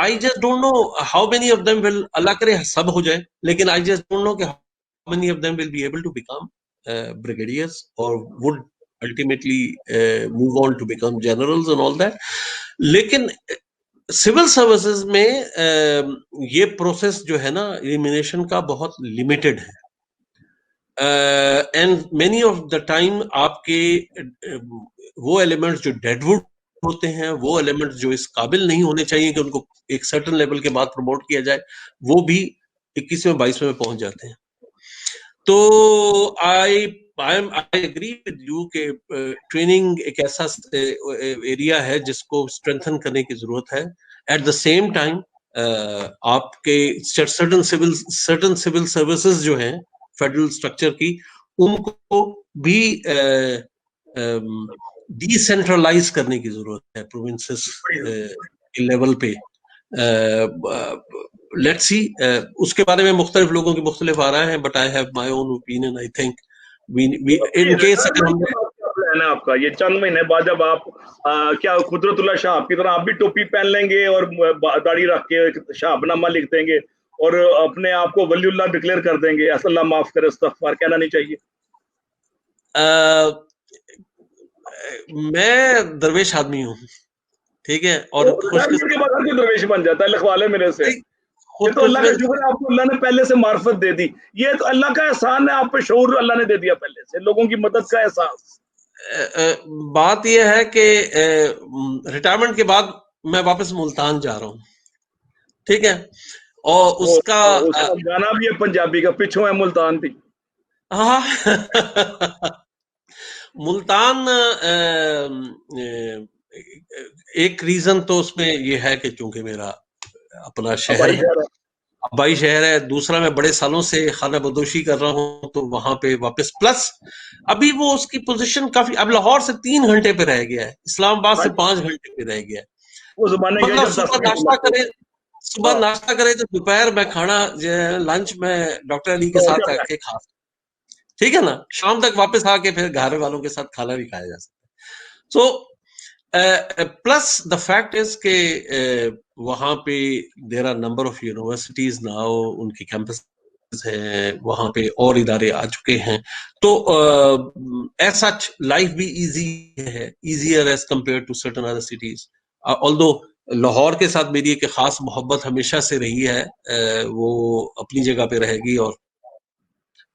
I just don't know how many of them will, اللہ کرے سب ہو جائے، لیکن آئی جسٹ ڈونٹ نو کہ how many of them will be able to become brigadiers اور would ultimately move on to become generals and all that. لیکن سول سروسز میں یہ پروسیس جو ہے نا ایلیمینیشن کا بہت لمیٹڈ ہے. And many of the time آپ کے وہ ایلیمنٹس جو ڈیڈ وڈ ہوتے ہیں، وہ ایلیمنٹس جو اس قابل نہیں ہونے چاہیے کہ ان کو ایک سرٹن لیول کے بعد پروموٹ کیا جائے، وہ بھی 21ویں 22ویں میں پہنچ جاتے ہیں. تو آئی اگری ود یو کہ ٹریننگ ایک ایسا ایریا ہے جس کو اسٹرینتھن کرنے کی ضرورت ہے. ایٹ دا سیم ٹائم آپ کے سرٹن سول سروسز جو ہیں فیڈرل اسٹرکچر کی، ان کو بھی ڈی سینٹرلائز کرنے کی ضرورت ہے پروونسز کے لیول پہ. لیٹس سی، اس کے بارے میں مختلف لوگوں کی مختلف آراء ہیں، but I have my own opinion. I think in case ہے آپ کا یہ چند مہینے بعد جب آپ کیا قدرت اللہ شاہ کی طرح آپ بھی ٹوپی پہن لیں گے اور داڑھی رکھ کے شہاب نامہ لکھ دیں گے اور اپنے آپ کو ولی اللہ ڈکلیئر کر دیں گے، اللہ معاف کرے، استغفار کہنا نہیں چاہیے. میں درویش آدمی ہوں، ٹھیک ہے، اور درویش بن جاتا ہے، لکھوا لے میرے سے. تو اللہ کا شکر ہے آپ کو اللہ نے پہلے سے معرفت دے دی. یہ تو اللہ کا احسان ہے، آپ پہ شعور اللہ نے دے دیا پہلے سے، لوگوں کی مدد کا احساس. بات یہ ہے کہ ریٹائرمنٹ کے بعد میں واپس ملتان جا رہا ہوں، ٹھیک ہے، اور اس کا گانا بھی ہے پنجابی کا، پچھوں ہے ملتان بھی. ہاں ملتان ایک ریزن تو اس میں یہ ہے کہ چونکہ میرا اپنا شہر ہے، آبائی شہر ہے. دوسرا میں بڑے سالوں سے خانہ بدوشی کر رہا ہوں تو وہاں پہ واپس، پلس ابھی وہ اس کی پوزیشن کافی، اب لاہور سے 3 گھنٹے پہ رہ گیا ہے، اسلام آباد سے 5 گھنٹے پہ رہ گیا ہے. مطلب صبح ناشتہ کرے تو دوپہر میں کھانا لنچ میں ڈاکٹر علی کے ساتھ آ کے کھا، ٹھیک ہے نا، شام تک واپس آ کے پھر گھر والوں کے ساتھ کھانا بھی کھایا جا سکتا ہے. سو پلس دا فیکٹ از کہ وہاں پہ there are number of universities now, ان کی کیمپس ہیں وہاں پہ اور ادارے آ چکے ہیں، تو ایز سچ لائف بھی ایزی ہے، easier as compare to certain other cities. Although Lahore کے ساتھ میری ایک خاص محبت ہمیشہ سے رہی ہے، وہ اپنی جگہ پہ رہے گی، اور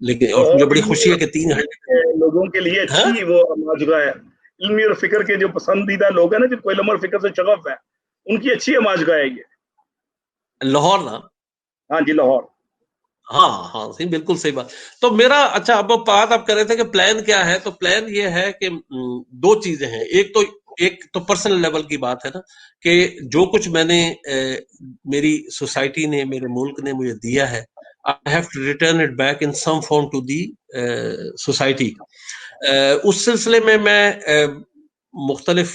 لیکن اور مجھے بڑی خوشی ہے کہ 3 گھنٹے لوگوں کے لیے اچھی وہ ہماجگاہ ہے. علمی اور فکر کے جو پسندیدہ لوگ ہیں نا، جو کوئی علم اور فکر سے شغف ہے، ان کی اچھی ہماجگاہ ہے یہ لاہور نا. ہاں جی لاہور، ہاں صحیح، بالکل صحیح بات. تو میرا اچھا اب بات آپ کر رہے تھے کہ پلان کیا ہے، تو پلان یہ ہے کہ 2 چیزیں ہیں. ایک تو پرسنل لیول کی بات ہے نا کہ جو کچھ میں نے میری سوسائٹی نے، میرے ملک نے مجھے دیا ہے، I have to return it back in some form to the society. اس سلسلے میں مختلف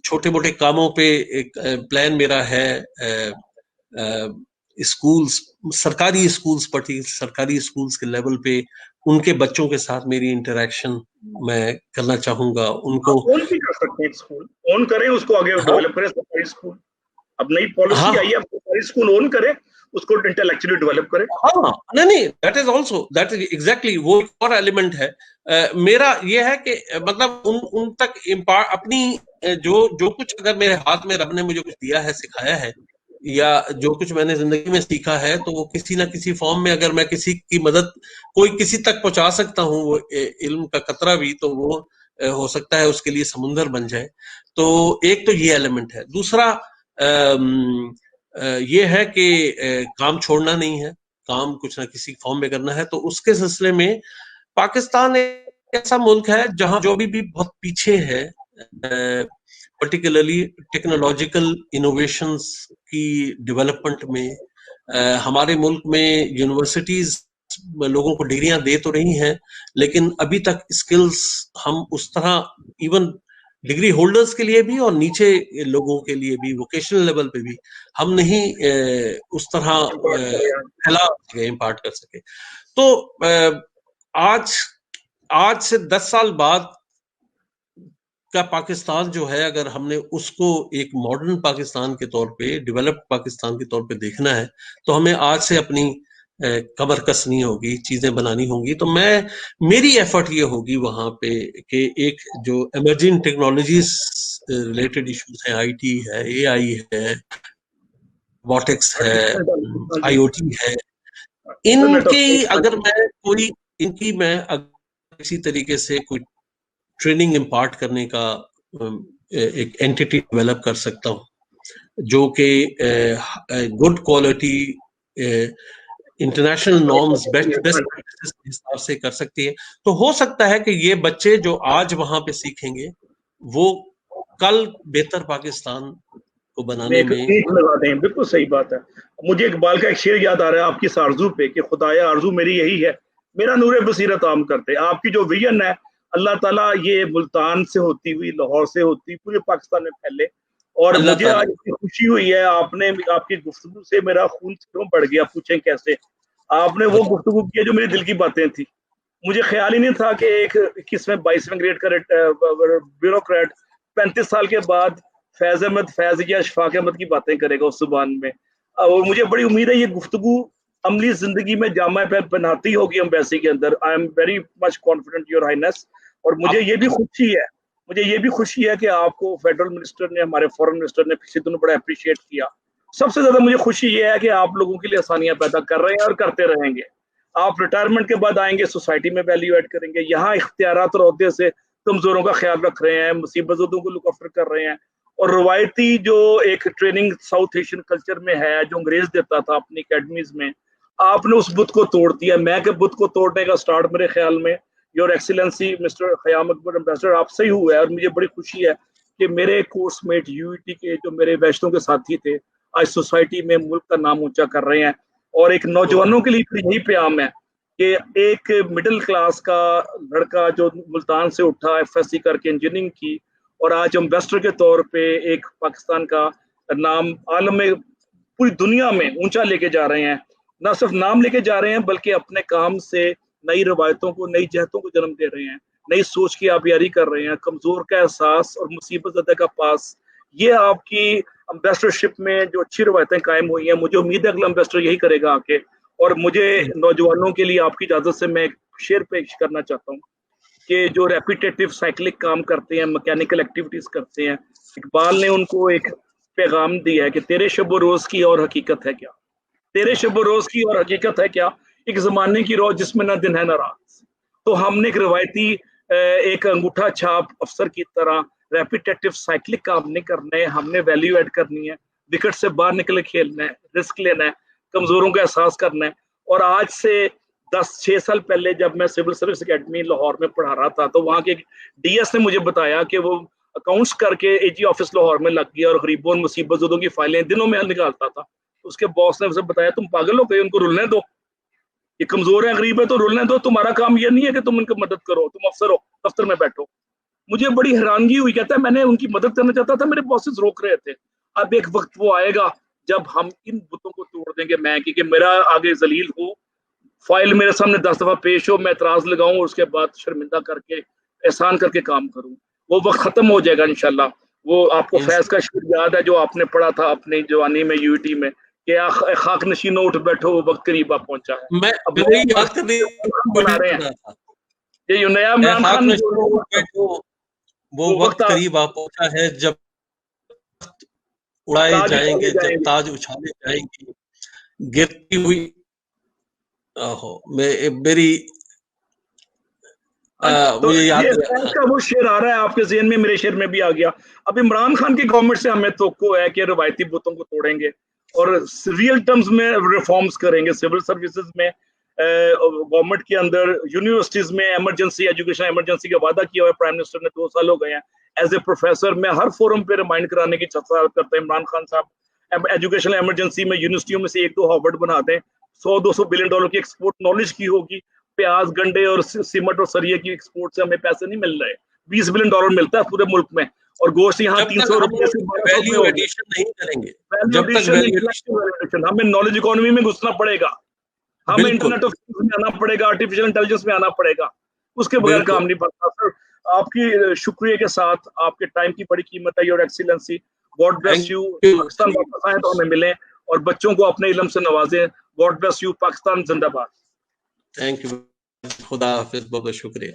چھوٹے موٹے کاموں پہ ایک پلان میرا ہے. اسکولز، سرکاری اسکولز، سرکاری اسکولز کے لیول پہ ان کے بچوں کے ساتھ میری انٹریکشن میں کرنا چاہوں گا. ان کو اون بھی کر سکتے ہیں، اسکول اون کریں، اس کو آگے ڈیولپ کریں. سرکاری اسکول اب نئی پالیسی آئی ہے، اب سرکاری اسکول اون کریں، اس کو انٹلیکچولی ڈیولپ کریں. ہاں نہیں that is also, that is exactly وہ ایک اور ایلیمنٹ ہے. میرا یہ ہے کہ مطلب ان تک اپنی جو کچھ اگر میرے ہاتھ میں رب نے مجھے کچھ دیا ہے، سکھایا ہے، یا جو کچھ میں نے زندگی میں سیکھا ہے، تو وہ کسی نہ کسی فارم میں اگر میں کسی کی مدد کوئی کسی تک پہنچا سکتا ہوں، وہ علم کا قطرہ بھی، تو وہ ہو سکتا ہے اس کے لیے سمندر بن جائے. تو ایک تو یہ ایلیمنٹ ہے. دوسرا یہ ہے کہ کام چھوڑنا نہیں ہے، کام کچھ نہ کسی فارم میں کرنا ہے. تو اس کے سلسلے میں پاکستان ایک ایسا ملک ہے جہاں جو بھی بہت پیچھے ہے، پرٹیکولرلی ٹیکنالوجیکل انوویشنز کی ڈیولپمنٹ میں. ہمارے ملک میں یونیورسٹیز لوگوں کو ڈگریاں دے تو رہی ہیں، لیکن ابھی تک اسکلز ہم اس طرح ایون ڈگری ہولڈرز کے لیے بھی اور نیچے لوگوں کے لیے بھی ووکیشنل لیول پہ بھی ہم نہیں اس طرح پھیلا سکے، امپارٹ کر سکے. تو آج سے 10 سال بعد کا پاکستان جو ہے، اگر ہم نے اس کو ایک ماڈرن پاکستان کے طور پہ، ڈیولپڈ پاکستان کے طور پہ دیکھنا ہے، تو ہمیں آج سے اپنی کمر کسنی ہوگی، چیزیں بنانی ہوں گی. تو میری ایفرٹ یہ ہوگی وہاں پہ کہ ایک جو ایمرجنگ ٹیکنالوجیز ریلیٹڈ ایشوز ہیں، آئی ٹی ہے، اے آئی ہے، روبوٹکس ہے، آئی او ٹی ہے، ان کی میں کسی طریقے سے کوئی ٹریننگ امپارٹ کرنے کا ایک اینٹیٹی ڈیولپ کر سکتا ہوں، جو کہ good quality international norms best practices کے حساب سے کر سکتی ہے. تو ہو سکتا ہے کہ یہ بچے جو آج وہاں پہ سیکھیں گے، وہ کل بہتر پاکستان کو بنانے میں لگا دیں. بالکل صحیح بات ہے. مجھے اقبال کا ایک شعر یاد آ رہا ہے آپ کی اس آرزو پہ کہ خدایا آرزو میری یہی ہے، میرا نور بصیرت عام کرتے. آپ کی جو ویژن ہے اللہ تعالیٰ یہ ملتان سے ہوتی ہوئی، لاہور سے ہوتی پورے پاکستان میں پھیلے. اور مجھے آج خوشی ہوئی ہے، آپ کی گفتگو سے میرا خون کیوں بڑھ گیا، پوچھیں کیسے. آپ نے وہ گفتگو کی جو میری دل کی باتیں تھی. مجھے خیال ہی نہیں تھا کہ ایک 21ویں 22ویں گریڈ کا بیوروکریٹ 35 سال کے بعد فیض یا اشفاق احمد کی باتیں کرے گا اس زبان میں. اور مجھے بڑی امید ہے یہ گفتگو عملی زندگی میں جامع بناتی ہوگی ایمبیسی کے اندر. I am very much confident your highness. اور مجھے یہ بھی خوشی ہے کہ آپ کو فیڈرل منسٹر نے، ہمارے فورن منسٹر نے پچھلے دنوں بڑا اپریشیٹ کیا. سب سے زیادہ مجھے خوشی یہ ہے کہ آپ لوگوں کے لیے آسانیاں پیدا کر رہے ہیں اور کرتے رہیں گے. آپ ریٹائرمنٹ کے بعد آئیں گے، سوسائٹی میں ویلیو ایڈ کریں گے. یہاں اختیارات اور عہدے سے کمزوروں کا خیال رکھ رہے ہیں، مصیبت زدوں کو لک آفٹر کر رہے ہیں. اور روایتی جو ایک ٹریننگ ساؤتھ ایشین کلچر میں ہے جو انگریز دیتا تھا اپنی اکیڈمیز میں، آپ نے اس بت کو توڑ دیا. میں کہ بت کو توڑنے کا سٹارٹ میرے خیال میں your excellency mister Khayyam Akbar ambassador آپ سے ہی ہوا ہے. اور مجھے بڑی خوشی ہے کہ میرے کورس میٹ یو ٹی کے جو میرے ویشنوں کے ساتھی تھے آج سوسائٹی میں ملک کا نام اونچا کر رہے ہیں. اور ایک نوجوانوں کے لیے یہی پیغام ہے کہ ایک مڈل کلاس کا لڑکا جو ملتان سے اٹھا، ایف ایس سی کر کے انجینئرنگ کی، اور آج امبیسڈر کے طور پہ ایک پاکستان کا نام عالم میں، پوری دنیا میں اونچا لے کے جا رہے ہیں. نہ صرف نام لے کے جا رہے ہیں بلکہ اپنے کام سے نئی روایتوں کو، نئی جہتوں کو جنم دے رہے ہیں، نئی سوچ کی آبیاری کر رہے ہیں. کمزور کا احساس اور مصیبت زدہ کا پاس، یہ آپ کی امبیسڈرشپ میں جو اچھی روایتیں قائم ہوئی ہیں، مجھے امید ہے اگلا امبیسڈر یہی کرے گا آکے. اور مجھے نوجوانوں کے لیے آپ کی اجازت سے میں ایک شعر پیش کرنا چاہتا ہوں کہ جو ریپیٹیٹیو سائیکلک کام کرتے ہیں، میکینیکل ایکٹیویٹیز کرتے ہیں، اقبال نے ان کو ایک پیغام دیا ہے کہ تیرے شب و روز کی اور حقیقت ہے کیا، تیرے شب و روز کی اور حقیقت ہے کیا، ایک زمانے کی روز جس میں نہ دن ہے نہ رات. تو ہم نے ایک روایتی ایک انگوٹھا چھاپ افسر کی طرح ریپیٹیٹیو سائیکلک کام نہیں کرنا ہے. ہم نے ویلیو ایڈ کرنی ہے، وکٹ سے باہر نکل کھیلنا ہے، رسک لینا ہے، کمزوروں کا احساس کرنا ہے. اور آج سے 6 سال پہلے جب میں سول سروس اکیڈمی لاہور میں پڑھا رہا تھا تو وہاں کے ڈی ایس نے مجھے بتایا کہ وہ اکاؤنٹس کر کے اے جی آفس لاہور میں لگ گیا اور غریبوں اور مصیبت زدوں کی فائلیں دنوں میں نکالتا تھا. اس کے باس نے اسے بتایا تم پاگل ہو گئے، ان کو رلنے دو، یہ کمزور ہیں غریب ہے تو رلنے دو، تمہارا کام یہ نہیں ہے کہ تم ان کی مدد کرو، تم افسر ہو دفتر میں بیٹھو. مجھے بڑی حیرانگی ہوئی. کہتا ہے میں نے ان کی مدد کرنا چاہتا تھا, میرے باسز روک رہے تھے. اب ایک وقت وہ آئے گا جب ہم ان بتوں کو توڑ دیں گے, میں کہ میرا آگے ذلیل ہو, فائل میرے سامنے 10 دفعہ پیش ہو, میں اعتراض لگاؤں اور اس کے بعد شرمندہ کر کے احسان کر کے کام کروں. وہ وقت ختم ہو جائے گا انشاءاللہ. وہ آپ کو فیض کا شعر یاد ہے جو آپ نے پڑھا تھا اپنی جوانی میں یو ٹی میں, کہ خاک نشینوں اٹھ بیٹھو وہ وقت قریب آ پہنچا ہے. میں اب یاد کرنے بنا رہے ہیں یہ نیا عمران خان, وہ وقت قریب آ پہنچا ہے جب اڑائے جائیں گے, جب تاج اچھالے جائیں گے, گرتی ہوئی میری مجھے یاد کا وہ شعر آ رہا ہے آپ کے ذہن میں, میرے شعر میں بھی آ گیا. اب عمران خان کی گورنمنٹ سے ہمیں توقع ہے کہ روایتی بتوں کو توڑیں گے اور ریئل ٹرمز میں ریفارمز کریں گے. سول سروسز میں, گورنمنٹ کے اندر, یونیورسٹیز میں ایمرجنسی ایجوکیشن ایمرجنسی کا وعدہ کیا ہوا ہے پرائم منسٹر نے, 2 سال ہو گئے ہیں. ایز اے پروفیسر میں ہر فورم پہ ریمائنڈ کرانے کی چرچا کرتے ہیں عمران خان صاحب, ایجوکیشن ایمرجنسی میں یونیورسٹیوں میں سے 1-2 ہارورڈ بنا دیں, $100-200 بلین کی ایکسپورٹ نالج کی ہوگی. پیاز, گنڈے اور سیمنٹ اور سریے کی ایکسپورٹ سے ہمیں پیسے نہیں مل رہے, $20 بلین ملتا ہے پورے ملک میں, اور گوشت یہاں 300 روپے سے ویلیو ایڈیشن نہیں کریں گے. جب تک ہمیں نالج اکانومی میں گھسنا پڑے گا, ہمیں انٹرنیٹ آف تھنگز میں آنا پڑے گا, آرٹیفیشل انٹیلیجنس میں آنا پڑے گا, اس کے بغیر کام نہیں پڑتا. سر آپ کی شکریہ کے ساتھ, آپ کے ٹائم کی بڑی قیمت ہے, your Excellency, God bless you. Pakistan واپس آئیں تو ہمیں ملیں اور بچوں کو اپنے علم سے نوازیں. God bless you. پاکستان زندہ باد. Thank you. خدا حافظ, بہت بہت شکریہ.